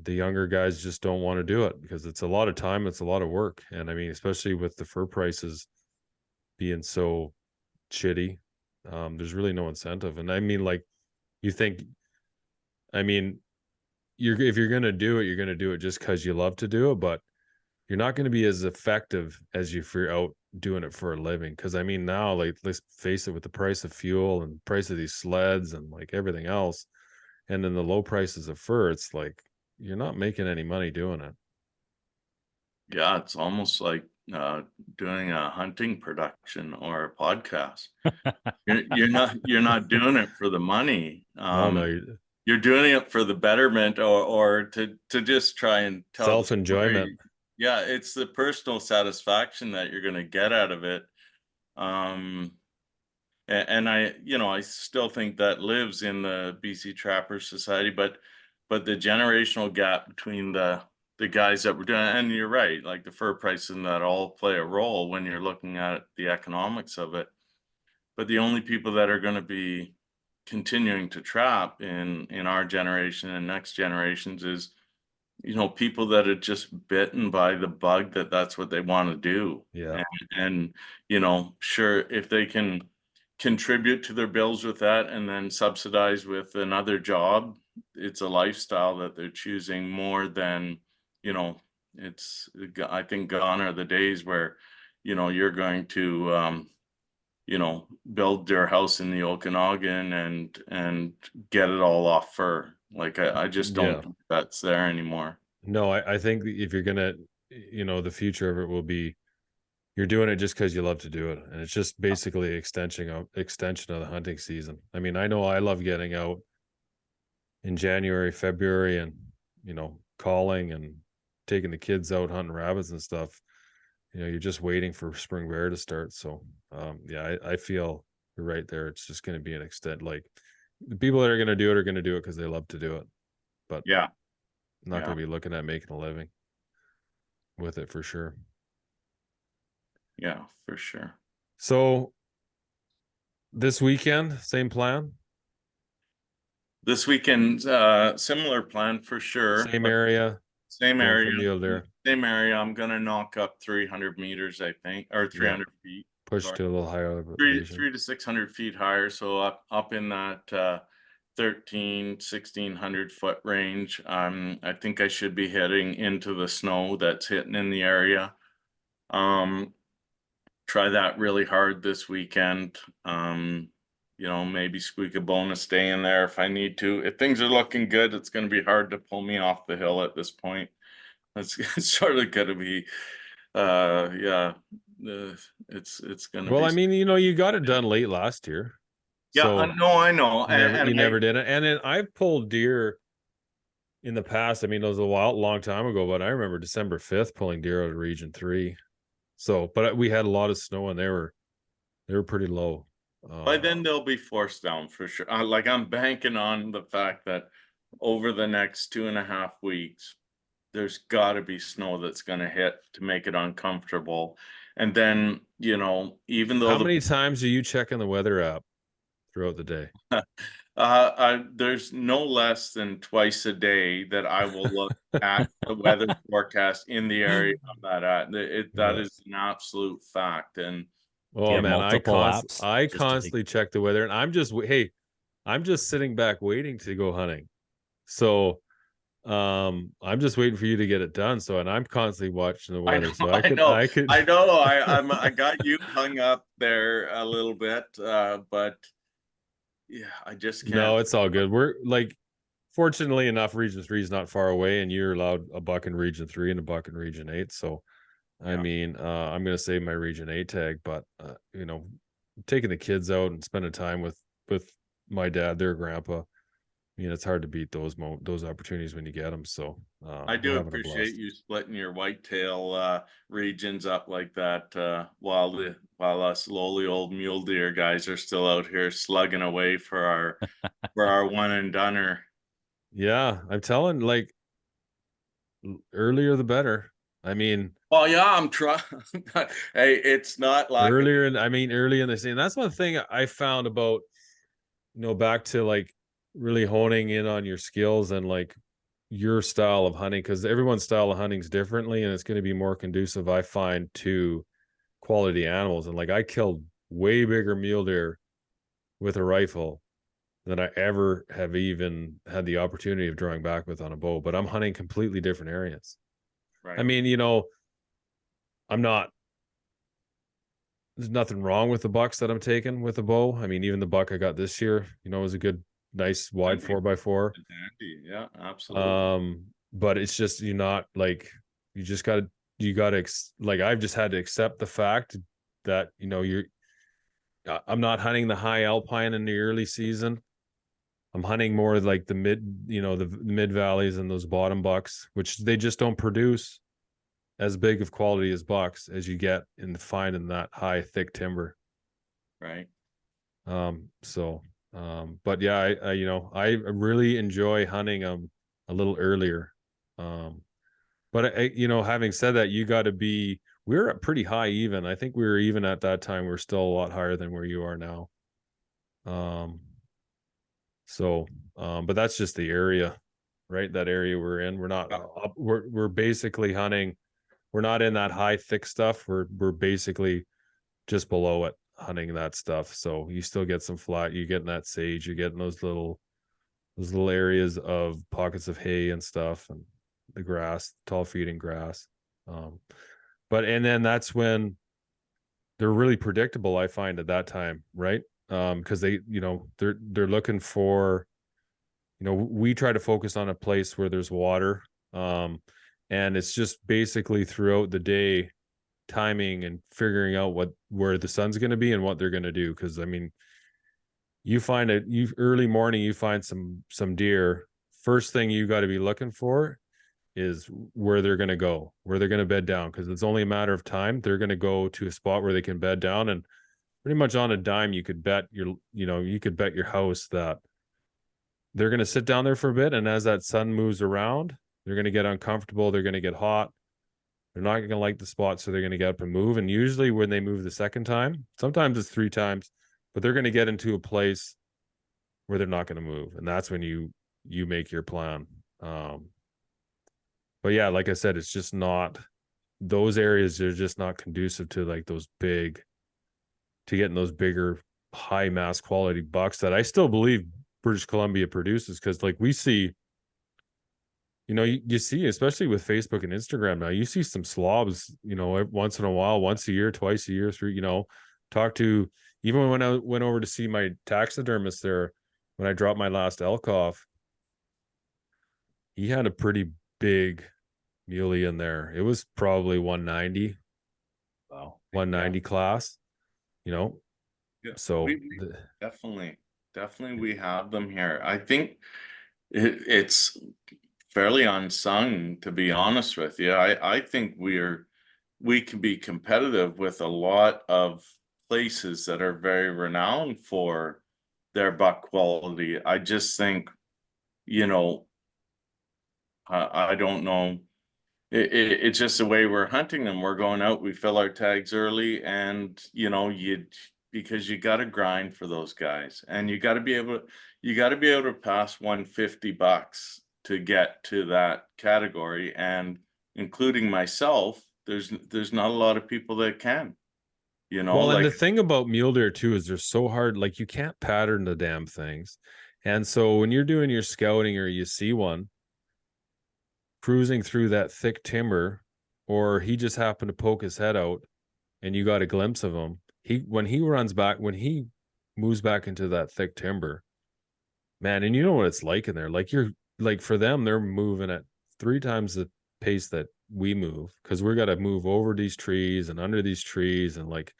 the younger guys just don't want to do it because it's a lot of time, it's a lot of work. And I mean, especially with the fur prices being so shitty, there's really no incentive. And I mean, like, you think, I mean, if you're gonna do it, you're gonna do it just because you love to do it, but you're not going to be as effective as if you're out doing it for a living. Because I mean, now, like, let's face it, with the price of fuel and price of these sleds and like everything else, and then the low prices of fur, it's like you're not making any money doing it. Yeah, it's almost like doing a hunting production or a podcast. You're not doing it for the money. No, no, You're doing it for the betterment, or to just try and tell the self enjoyment. story. Yeah, it's the personal satisfaction that you're going to get out of it. And I still think that lives in the BC Trapper Society, but the generational gap between the guys that were doing, and you're right, like the fur prices and that all play a role when you're looking at the economics of it. But the only people that are going to be continuing to trap in our generation and next generations is, people that are just bitten by the bug that that's what they want to do. Yeah. And sure, if they can contribute to their bills with that and then subsidize with another job, it's a lifestyle that they're choosing more than, it's, I think gone are the days where, you're going to, build their house in the Okanagan and get it all off fur. Like, I just don't think that's there anymore. No, I think if you're gonna, the future of it will be you're doing it just because you love to do it, and it's just basically extension of the hunting season. I mean, I know I love getting out in January, February, and calling and taking the kids out hunting rabbits and stuff. You're just waiting for spring bear to start. So yeah, I feel you're right there. It's just going to be an extent, like, the people that are going to do it because they love to do it, but Yeah, not going to be looking at making a living with it for sure. Yeah, for sure. So this weekend, same plan? This weekend, similar plan for sure. Same area. Same going area. for mule deer. Same area. I'm gonna knock up 300 meters, I think, or 300 feet. Push Sorry. to a little higher elevation. 3 to 600 feet higher, so up in that 1,1600 foot range. I think I should be heading into the snow that's hitting in the area. Try that really hard this weekend. Maybe squeak a bonus day in there if I need to. If things are looking good, it's going to be hard to pull me off the hill at this point. It's sort of going to be, it's going to be. Well, I mean, you got it done late last year. Yeah, so I know. You never did it. And then I've pulled deer in the past. I mean, it was a long time ago, but I remember December 5th pulling deer out of Region 3. So, but we had a lot of snow and they were pretty low. By then they'll be forced down for sure. Like, I'm banking on the fact that over the next 2.5 weeks, there's got to be snow that's going to hit to make it uncomfortable. And then, even though how many times are you checking the weather app throughout the day? There's no less than twice a day that I will look at the weather forecast in the area I'm at. That is an absolute fact. And man, I apps constantly check the weather, and I'm just sitting back waiting to go hunting. So I'm just waiting for you to get it done. So, and I'm constantly watching the weather. I got you hung up there a little bit, but yeah, I just can't. No, it's all good. We're like, fortunately enough, Region 3 is not far away, and you're allowed a buck in Region 3 and a buck in Region 8. So, I mean, I'm going to save my Region 8 tag, but taking the kids out and spending time with my dad, their grandpa. I mean, it's hard to beat those opportunities when you get them. So I do appreciate you splitting your whitetail regions up like that, while us lowly old mule deer guys are still out here slugging away for our one and doneer. Yeah, I'm telling, like, earlier the better. I mean, well, yeah, I'm trying. Hey, it's not like early in the season. That's one thing I found about, back to like really honing in on your skills and, like, your style of hunting, because everyone's style of hunting is differently, and it's going to be more conducive, I find, to quality animals. And like, I killed way bigger mule deer with a rifle than I ever have even had the opportunity of drawing back with on a bow, but I'm hunting completely different areas. Right. I mean, there's nothing wrong with the bucks that I'm taking with a bow. I mean, even the buck I got this year, was a good, nice wide 4x4. Yeah, absolutely. But it's just, you're not like, like, I've just had to accept the fact that, I'm not hunting the high alpine in the early season. I'm hunting more like the mid valleys and those bottom bucks, which they just don't produce as big of quality as bucks as you get in finding that high, thick timber. Right. But yeah, I really enjoy hunting them a little earlier. But having said that, we're at pretty high even. I think we were even at that time. We're still a lot higher than where you are now. But that's just the area, right? That area we're in. We're not we're basically hunting. We're not in that high thick stuff. We're basically just below it, hunting that stuff. So you still get some flat, you're getting that sage, you're getting those little areas of pockets of hay and stuff, and the grass, tall feeding grass. And then that's when they're really predictable, I find, at that time, right? Because they're looking for, we try to focus on a place where there's water. And it's just basically throughout the day timing and figuring out where the sun's going to be and what they're going to do. Because I mean, early morning, you find some deer. First thing you got to be looking for is where they're going to go, where they're going to bed down, because it's only a matter of time. They're going to go to a spot where they can bed down, and pretty much on a dime, you could bet your house that they're going to sit down there for a bit, and as that sun moves around, they're going to get uncomfortable, they're going to get hot, they're not going to like the spot, so they're going to get up and move. And usually when they move the second time, sometimes it's 3 times, but they're going to get into a place where they're not going to move, and that's when you make your plan. But yeah, like I said, it's just not, those areas are just not conducive to like getting those bigger high mass quality bucks that I still believe British Columbia produces. Because like we see, you see, especially with Facebook and Instagram now, you see some slobs, once in a while, once a year, twice a year, talk to, even when I went over to see my taxidermist there, when I dropped my last elk off, he had a pretty big muley in there. It was probably 190. Wow. 190 class, Yeah, so definitely we have them here. I think it's fairly unsung, to be honest with you. I think we can be competitive with a lot of places that are very renowned for their buck quality. I just think, I don't know. It's just the way we're hunting them. We're going out, we fill our tags early, and because you got to grind for those guys, and you got to be able to pass 150 bucks to get to that category. And including myself, there's not a lot of people that can, well, and like. the thing about mule deer too is they're so hard, like you can't pattern the damn things. And so when you're doing your scouting, or you see one cruising through that thick timber, or he just happened to poke his head out and you got a glimpse of him, when he moves back into that thick timber, man, and you know what it's like in there. Like, for them, they're moving at 3 times the pace that we move, because we're got to move over these trees and under these trees, and like,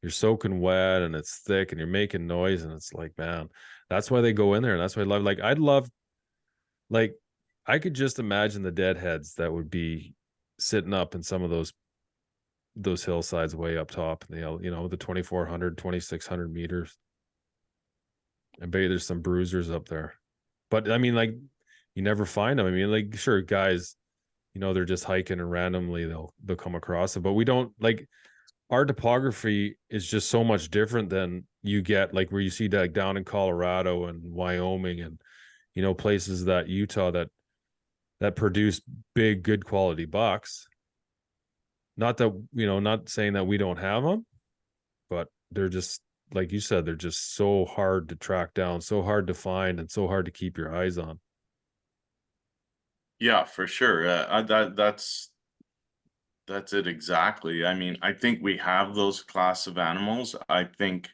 you're soaking wet and it's thick and you're making noise, and it's like, man, that's why they go in there. And that's why I could just imagine the deadheads that would be sitting up in some of those hillsides way up top, the 2,400, 2,600 meters. I bet there's some bruisers up there. But I mean, like, you never find them. I mean, like, sure, guys, they're just hiking and randomly they'll come across it. But we don't, like, our topography is just so much different than you get, like, where you see that down in Colorado and Wyoming and, places that Utah, that that produce big, good quality bucks. Not that, not saying that we don't have them, but they're just, like you said, they're just so hard to track down, so hard to find, and so hard to keep your eyes on. Yeah, for sure. That's it exactly. I mean, I think we have those class of animals. I think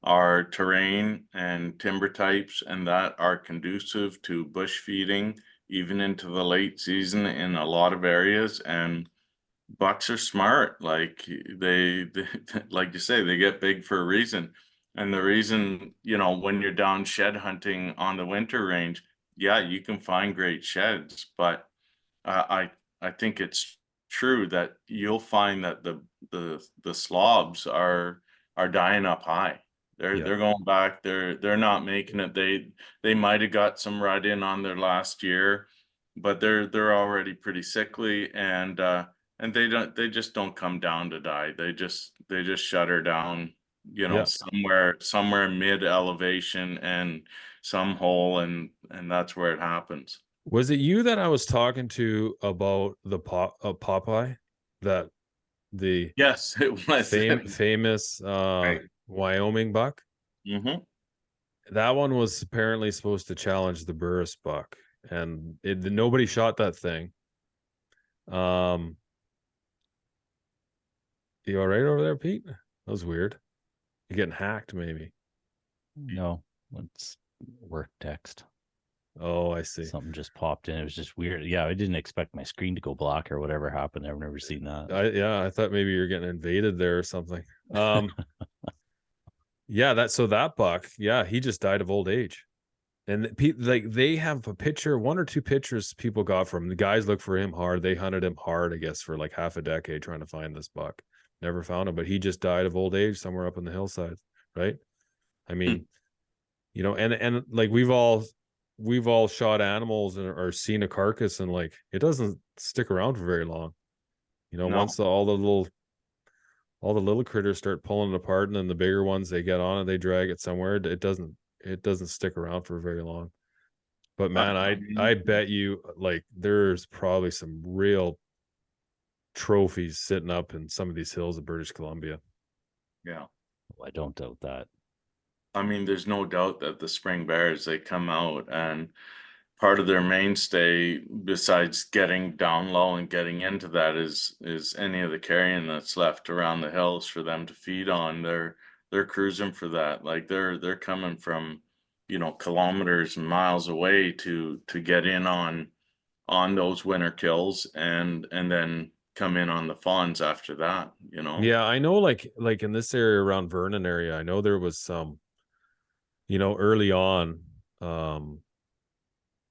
our terrain and timber types and that are conducive to bush feeding even into the late season in a lot of areas. And bucks are smart. Like they like you say, they get big for a reason. And the reason, when you're down shed hunting on the winter range, yeah, you can find great sheds, but I think it's true that you'll find that the slobs are dying up high. They're Yeah. they're going back. They're not making it. They might have got some rut in on their last year, but they're already pretty sickly, and they just don't come down to die. They just shut her down, Yeah. somewhere mid elevation and some hole, and that's where it happens. Was it you that I was talking to about the Popeye, that the Yes, it was. famous Right. Wyoming buck? Mhm. That one was apparently supposed to challenge the Burris buck, and nobody shot that thing. Um, you all right over there, Pete? That was weird. You're getting hacked, maybe. No, it's work text. Oh, I see. Something just popped in. It was just weird. Yeah, I didn't expect my screen to go black or whatever happened. I've never seen that. I thought maybe you're getting invaded there or something. Yeah, that buck, yeah, he just died of old age. And like they have a picture, one or two pictures people got from him. The guys looked for him hard. They hunted him hard, I guess, for like half a decade trying to find this buck. Never found him, but he just died of old age somewhere up in the hillsides, right? I Hmm. mean, and like we've all shot animals or seen a carcass, and like it doesn't stick around for very long. No. Once all the little critters start pulling it apart, and then the bigger ones, they get on it, they drag it somewhere. It doesn't stick around for very long. But man, I I mean, bet you like there's probably some real trophies sitting up in some of these hills of British Columbia. yeah. I don't doubt that. I mean, there's no doubt that the spring bears, they come out, and part of their mainstay, besides getting down low and getting into that, is any of the carrion that's left around the hills for them to feed on. They're cruising for that. Like they're coming from, kilometers and miles away to get in on those winter kills, and then come in on the fawns after that. Yeah, I know, like in this area around Vernon area, I know there was some, early on, um,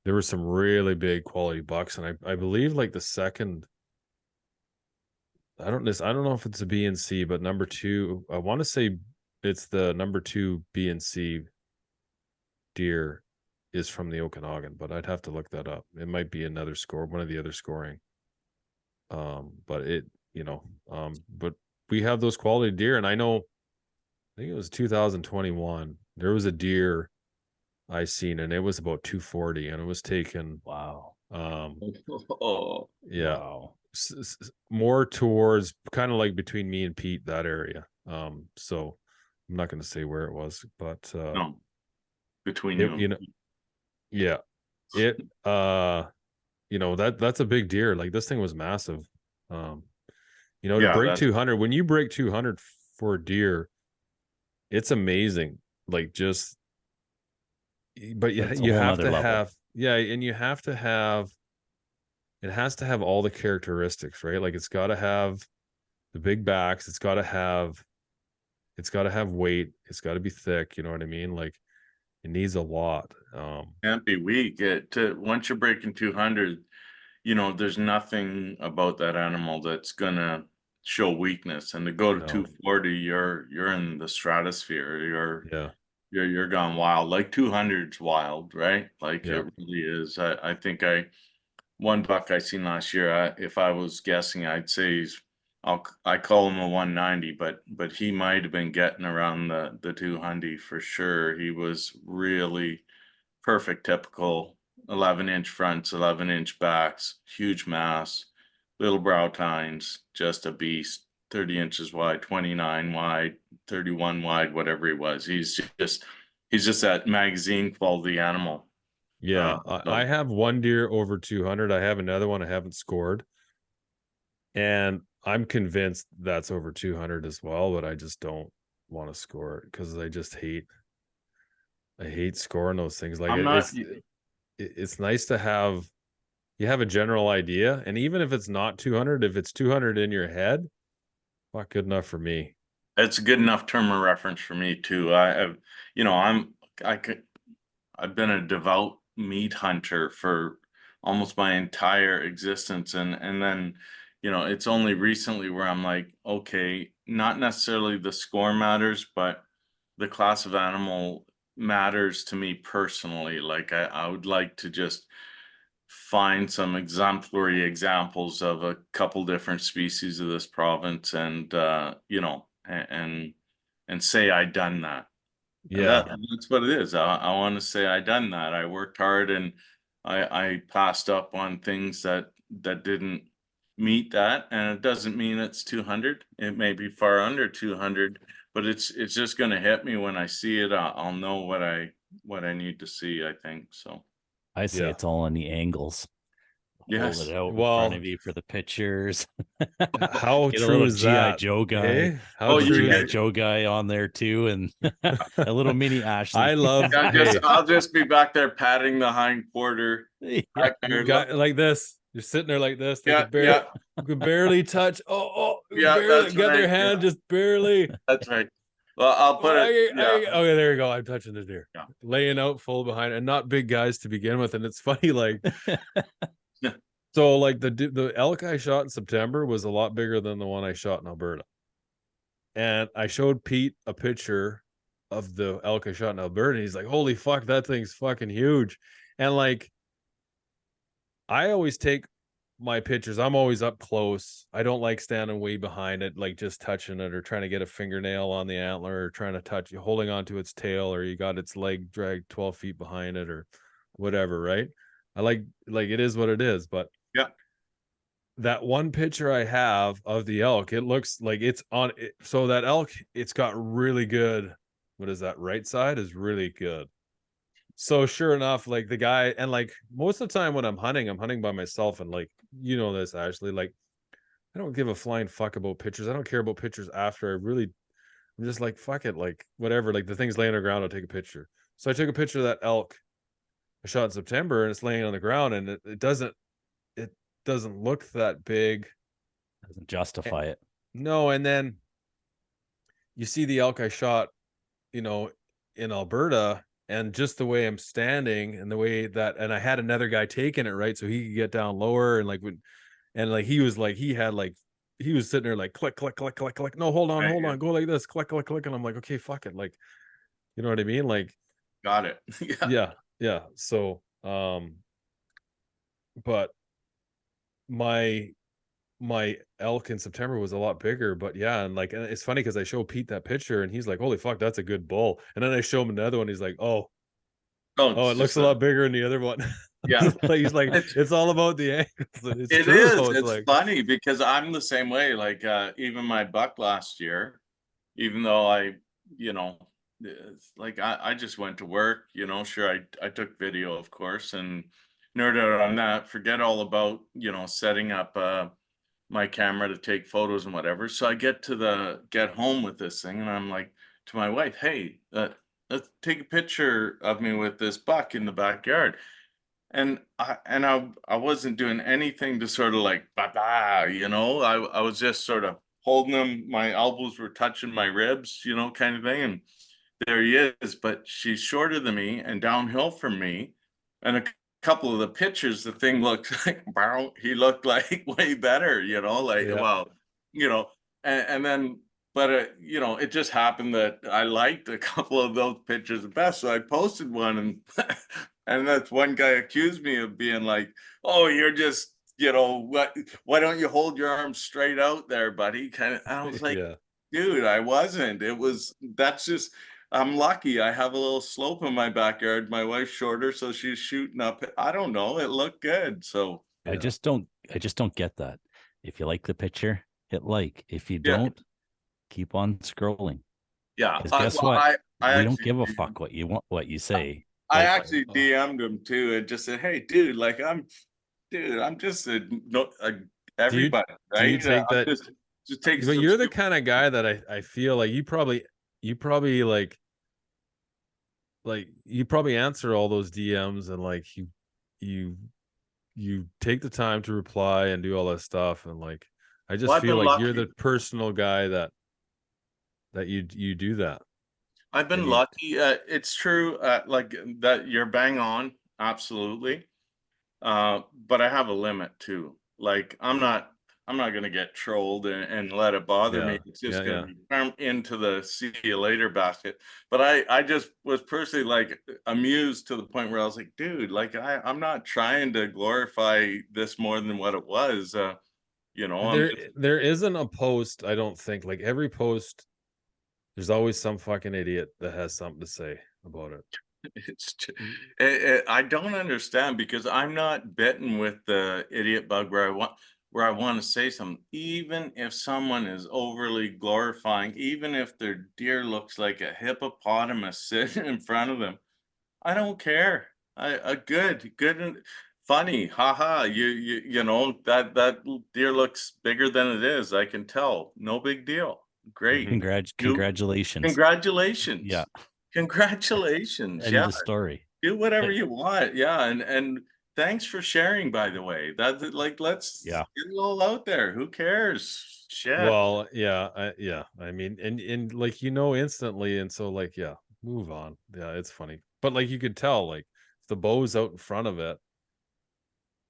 there were some really big quality bucks, and I believe like the second, I don't know if it's a B and C, but number two, I want to say it's the number two B and C deer is from the Okanagan, but I'd have to look that up. It might be another score, one of the other scoring. But but we have those quality deer, and I think it was 2021. There was a deer I seen, and it was about 240, and it was taken, Wow. Oh, yeah, Wow. more towards kind of like between me and Pete, that area. So I'm not going to say where it was, but no, between it, you and yeah, it that's a big deer. Like this thing was massive. Um, to yeah, break that's 200, when you break 200 for a deer, it's amazing. Like just, but That's a you whole have nother to level. have, yeah, and it has to have all the characteristics, right? Like it's got to have the big backs, it's got to have weight, it's got to be thick, you know what I mean? Like it needs a lot. can't be weak. Once you're breaking 200, there's nothing about that animal that's gonna show weakness. And to go to No. 240, you're in the stratosphere. You're Yeah. you're you're gone wild. Like 200's wild, right? Like Yeah. it really is. I think one buck I seen last year, if I was guessing, I'd say I call him a 190, but he might have been getting around the 200 for sure. He was really perfect typical 11-inch fronts, 11-inch backs, huge mass, little brow tines, just a beast. 30 inches wide, 29 wide, 31 wide, whatever he was. He's just that magazine quality animal. Yeah, I So have one deer over 200. I have another one I haven't scored, and I'm convinced that's over 200 as well, but I just don't want to score it because I hate scoring those things. Like I'm not. it's nice to have you have a general idea, and even if it's not 200, if it's 200 in your head, not good enough for me. It's a good enough term of reference for me too. I could. I've been a devout meat hunter for almost my entire existence, and then, it's only recently where I'm like, okay, not necessarily the score matters, but the class of animal matters to me personally. Like I would like to just find some exemplary examples of a couple different species of this province, and and say I done that. And Yeah, that's what it is. I want to say I done that. I worked hard, and I passed up on things that didn't meet that. And it doesn't mean it's 200. It may be far under 200, but it's just going to hit me when I see it. I'll know what I need to see, I think. So I say yeah. it's all in the angles. Hold yes. it out in front Well, of you for the pictures. how Get a true little is GI that? Joe guy, Hey, how Oh, little true you is GI it? Joe guy on there too, and a little mini Ashley. I love hey, I'll just be back there patting the hind quarter. Yeah, Back you there, got look. like this. You're sitting there like this. They Yeah, yeah, could barely touch. yeah. Barely That's got their right. hand Yeah, just barely. that's right. Well, I'll put it. Yeah, Okay, there you go. I'm touching the deer, yeah. laying out full behind, and not big guys to begin with. And it's funny, like Yeah. so, like the elk I shot in September was a lot bigger than the one I shot in Alberta. And I showed Pete a picture of the elk I shot in Alberta, and he's like, "Holy fuck, that thing's fucking huge!" And like, I always take my pictures. I'm always up close. I don't like standing way behind it, like just touching it or trying to get a fingernail on the antler or trying to touch, holding onto its tail, or you got its leg dragged 12 feet behind it or whatever, right? I like it is what it is. But Yeah. that one picture I have of the elk, it looks like it's on it. So that elk, it's got really good. What is that? Right side is really good. So sure enough, like the guy, and like most of the time when I'm hunting by myself, and like this, Ashley, like I don't give a flying fuck about pictures. I don't care about pictures after. I'm just like fuck it, like whatever. Like the thing's laying on the ground, I'll take a picture. So I took a picture of that elk I shot in September, and it's laying on the ground, and it doesn't look that big. doesn't justify it. No, and then you see the elk I shot, you know, in Alberta, and just the way I'm standing and the way that, and I had another guy taking it, right, so he could get down lower, and like when, and like he was like he was sitting there like click click click click click. No, hold Right, on, yeah. go like this, click click click, and I'm like, okay, fuck it, like you know what I mean, like Got it. Yeah. yeah. So but my elk in September was a lot bigger, but yeah, and like, and it's funny because I show Pete that picture, and he's like, "Holy fuck, that's a good bull." And then I show him another one, he's like, Oh, "Oh, it's it looks just a lot bigger in the other one." yeah. He's like, It's "It's all about the angles." It's it true is. though. It's It's like, funny because I'm the same way. Like even my buck last year, even though you know, it's like I just went to work, sure I took video, of course, and nerd out on that. Forget all about, setting up my camera to take photos and whatever. So I get home with this thing, and I'm like to my wife, "Hey, let's take a picture of me with this buck in the backyard." And I wasn't doing anything to sort of like bah, I was just sort of holding him. My elbows were touching my ribs, kind of thing. And there he is, but she's shorter than me and downhill from me. And a couple of the pictures, the thing looked like, wow, he looked like way better, like, yeah, wow, you know, and then, but, it just happened that I liked a couple of those pictures the best. So I posted one, and, and that's one guy accused me of being like, oh, you're just, why don't you hold your arms straight out there, buddy? Kind of, I was like, yeah, dude, I wasn't. That's just, I'm lucky. I have a little slope in my backyard. My wife's shorter, so she's shooting up. I don't know. It looked good. So Yeah. I just don't get that. If you like the picture, hit like. If you yeah, don't, keep on scrolling. yeah. Because guess Well, what? I We don't actually give a do. fuck what you want, what you say. I Like, actually DM'd him too and just said, "Hey, dude, like I'm just a, no, Do you everybody, do you right? take I'm that? just taking But some you're the stupid." kind of guy that I feel like you probably like you probably answer all those DMs, and like you you take the time to reply and do all that stuff, and like I Well, just I've feel been like you're lucky. the personal guy that you do that. I've And been you lucky. It's true, like that. You're bang on, absolutely. But I have a limit too. Like I'm not gonna get trolled and let it bother me. yeah, It's yeah, just gonna yeah. be into the see you later basket. But I just was personally like amused to the point where I was like, dude, like I'm not trying to glorify this more than what it was. I'm just There isn't a post, I don't think. Like every post, there's always some fucking idiot that has something to say about it. I don't understand because I'm not bitten with the idiot bug where I want to say something, even if someone is overly glorifying, even if their deer looks like a hippopotamus sitting in front of them. I don't care. Good and funny. Haha. That deer looks bigger than it is. I can tell. No big deal. Great. Mhm. You congratulations. Yeah. congratulations. Congratulations. End Yeah, of story. do whatever Hey, you want. Yeah, and thanks for sharing, by the way. Like let's yeah. get it all out there. Who cares? Shit. Well, yeah, I mean, and like instantly, and so like yeah, move on. Yeah, it's funny, but like you could tell, like if the bow's out in front of it,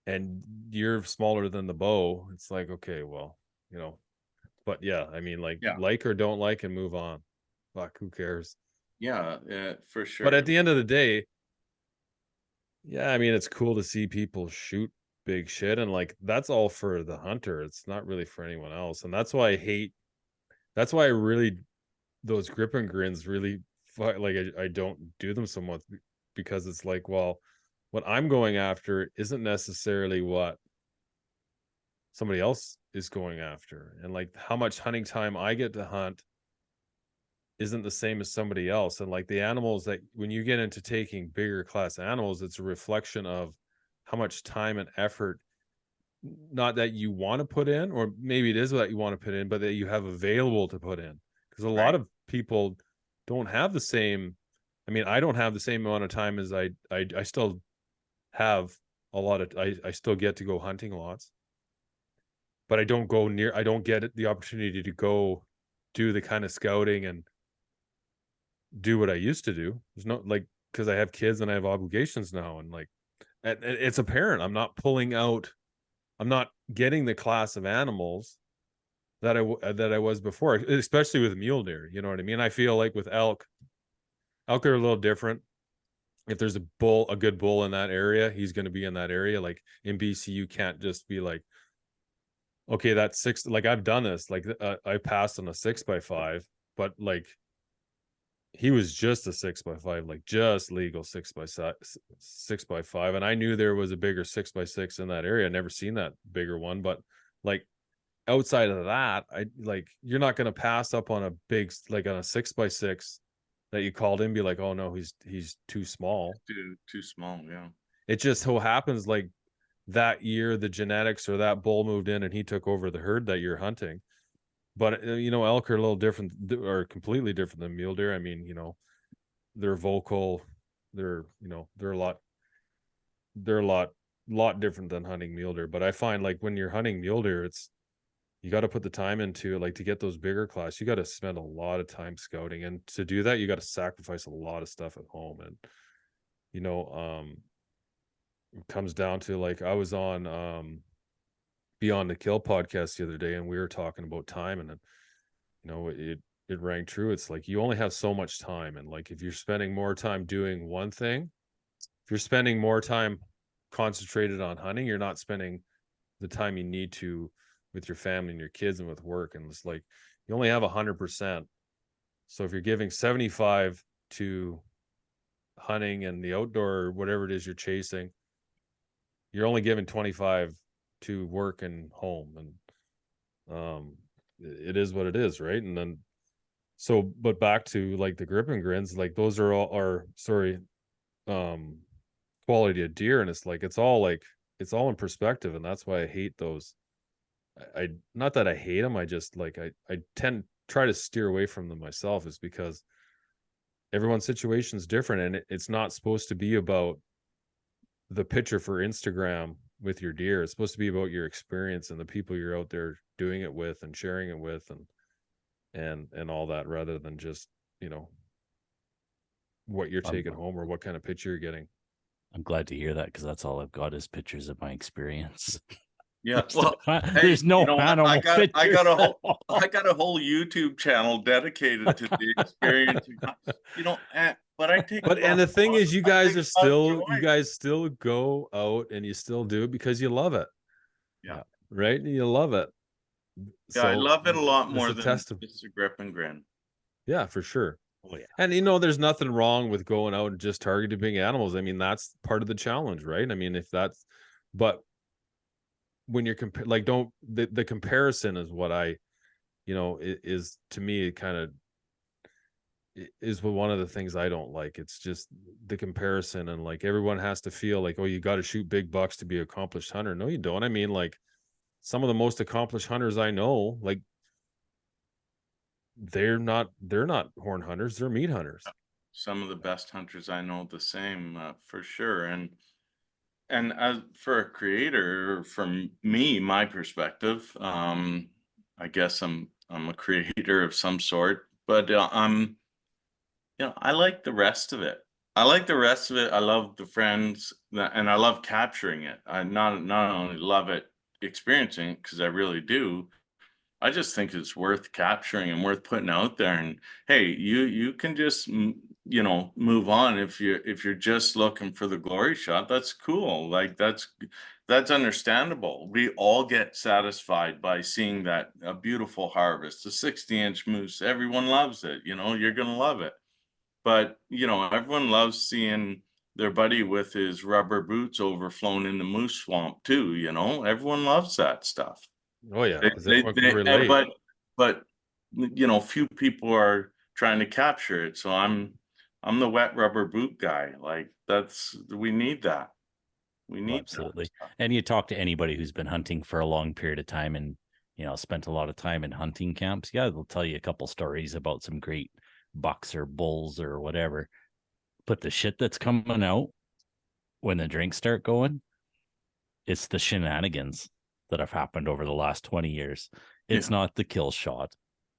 and you're smaller than the bow, it's like okay, well, you know. But yeah, I mean, Yeah. like or don't like, and move on. Fuck, who cares? Yeah, for But at sure. the end of the day, yeah, I mean, it's cool to see people shoot big shit, and like that's all for the hunter. It's not really for anyone else, and that's why I hate. That's why I really those grip and grins really like I don't do them so much because it's like, well, what I'm going after isn't necessarily what somebody else is going after, and like how much hunting time I get to hunt isn't the same as somebody else. And like the animals that when you get into taking bigger class animals, it's a reflection of how much time and effort, not that you want to put in, or maybe it is what you want to put in, but that you have available to put in. Because a lot Right. of people don't have the same. I mean, I don't have the same amount of time as I still have a lot of I still get to go hunting lots, but I don't get the opportunity to go do the kind of scouting and do what I used to do. There's no like because I have kids and I have obligations now, and like it's apparent I'm not getting the class of animals that I was before, especially with mule deer. You know what I mean? I feel like with elk are a little different. If there's a good bull in that area, he's going to be in that area. Like in BC, you can't just be like, okay, that's six. Like I've done this. Like I passed on a 6x5, but like he was just a 6x5, like just legal 6x5, and I knew there was a bigger 6x6 in that area. I'd never seen that bigger one, but like outside of that, I like you're not going to pass up on a big like on a 6x6 that you called in, be like, oh no, he's too small. Too small. Yeah. It just so happens like that year the genetics or that bull moved in and he took over the herd that you're hunting. But elk are a little different or completely different than mule deer. I mean, they're vocal, they're a lot different than hunting mule deer. But I find like when you're hunting mule deer, it's you got to put the time into it. Like to get those bigger class, you got to spend a lot of time scouting, and to do that you got to sacrifice a lot of stuff at home. And you know it comes down to like I was on Beyond the Kill podcast the other day, and we were talking about time, and it rang true. It's like you only have so much time, and like if you're spending more time doing one thing, if you're spending more time concentrated on hunting, you're not spending the time you need to with your family and your kids and with work. And it's like you only have 100%. So if you're giving 75 to hunting and the outdoor or whatever it is you're chasing, you're only giving 25 to work and home, and it is what it is, right? And then but back to like the grip and grins, like those are all quality of deer, and it's all in perspective, and that's why I hate those. I not that I hate them, I just like I try to steer away from them myself, is because everyone's situation is different, and it's not supposed to be about the picture for Instagram with your deer. It's supposed to be about your experience and the people you're out there doing it with and sharing it with, and all that, rather than just, what you're taking home or what kind of picture you're getting. I'm glad to hear that, because that's all I've got is pictures of my experience. Yeah, well, there's hey, no you know what? animal pictures. I got a whole YouTube channel dedicated to the experience. But I take. And the thing is, you guys still go out and you still do it because you love it. Yeah. Right. You love it. Yeah, So I love it a lot more than just a grip and grin. Yeah, for sure. Oh, yeah. And there's nothing wrong with going out and just targeting big animals. I mean, that's part of the challenge, right? I mean, but when you're the comparison is what is to me kind of is one of the things I don't like. It's just the comparison, and like everyone has to feel like, oh, you got to shoot big bucks to be an accomplished hunter. No, you don't. I mean, like some of the most accomplished hunters I know, like they're not horn hunters, they're meat hunters. Some of the best hunters I know the same, for sure. And as for a creator, from me, my perspective, I guess I'm a creator of some sort, but I like the rest of it. I like the rest of it. I love the friends, and I love capturing it. I not only love it, experiencing it, because I really do. I just think it's worth capturing and worth putting out there. And hey, you can just move on if you're just looking for the glory shot. That's cool. Like that's understandable. We all get satisfied by seeing that a beautiful harvest, a 60-inch moose. Everyone loves it. You're gonna love it. But everyone loves seeing their buddy with his rubber boots overflown in the moose swamp too. Everyone loves that stuff. Oh yeah, because everyone can relate. But few people are trying to capture it. So I'm the wet rubber boot guy. Like we need that. We need absolutely. That. And you talk to anybody who's been hunting for a long period of time and spent a lot of time in hunting camps. Yeah, they'll tell you a couple stories about some great bucks or bulls or whatever. But the shit that's coming out when the drinks start going, it's the shenanigans that have happened over the last 20 years. It's not the kill shot.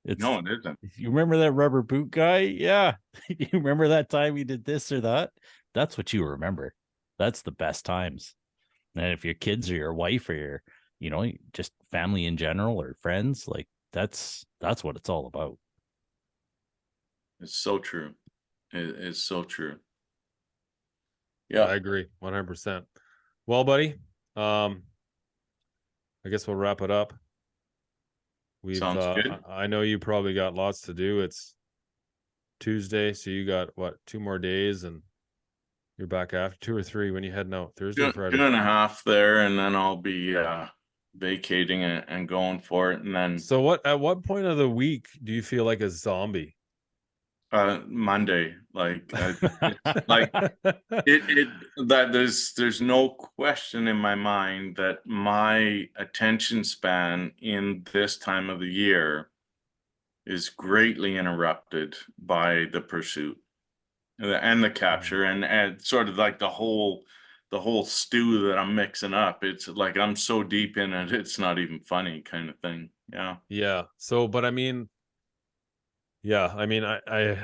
No, it isn't. You remember that rubber boot guy? Yeah. You remember that time he did this or that? That's what you remember. That's the best times. And if your kids or your wife or your, just family in general or friends, like that's what it's all about. It's so true. It's so true. Yeah, I agree 100%. Well, buddy, I guess we'll wrap it up. Sounds good. I know you probably got lots to do. It's Tuesday, so you got what, 2 more days, and you're back after 2 or 3 when you heading out Thursday, Friday. 2.5 there, and then I'll be vacating and going for it. And then so at what point of the week do you feel like a zombie? Monday, like there's no question in my mind that my attention span in this time of the year is greatly interrupted by the pursuit and the capture and sort of like the whole stew that I'm mixing up. It's like I'm so deep in it, it's not even funny, kind of thing. Yeah. So, but I mean, I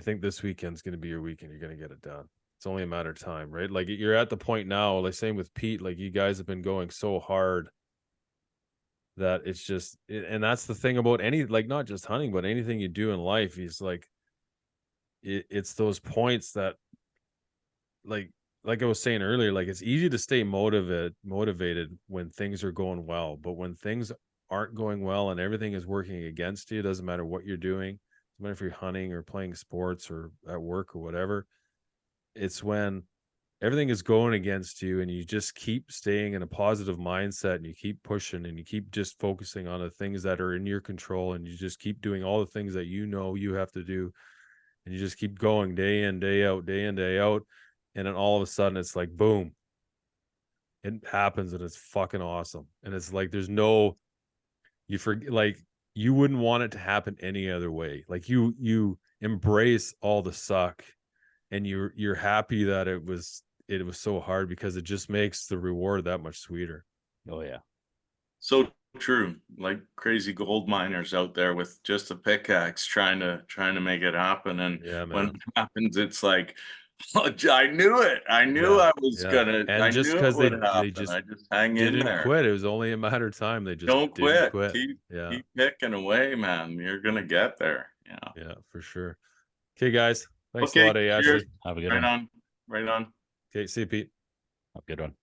think this weekend's going to be your weekend. You're going to get it done. It's only a matter of time, right? Like you're at the point now, like same with Pete, like you guys have been going so hard that it's just, and that's the thing about like not just hunting, but anything you do in life is like, it's those points that like I was saying earlier, like it's easy to stay motivated when things are going well, but when things aren't going well and everything is working against you, it doesn't matter what you're doing, no matter if you're hunting or playing sports or at work or whatever, it's when everything is going against you and you just keep staying in a positive mindset and you keep pushing and you keep just focusing on the things that are in your control and you just keep doing all the things that you know you have to do, and you just keep going day in, day out, day in, day out. And then all of a sudden it's like, boom, it happens and it's fucking awesome. And it's like, there's no, you forget, like, you wouldn't want it to happen any other way. Like you embrace all the suck and you're happy that it was so hard, because it just makes the reward that much sweeter. Oh yeah. So true. Like crazy gold miners out there with just a pickaxe trying to make it happen. And Yeah, when man. it happens, it's like, oh, I knew it. I knew Yeah, I was yeah. gonna, And I just knew it because would they happen. just I just hang in didn't there. quit. It was only a matter of time. They just Don't didn't quit. quit. Keep Yeah. keep picking away, man. You're gonna get there. Yeah. Yeah, for sure. Okay, guys. Thanks a Okay, lot, cheers. Ashley. Have a good Right one. on. Right on. Okay, see you, Pete. Have a good one.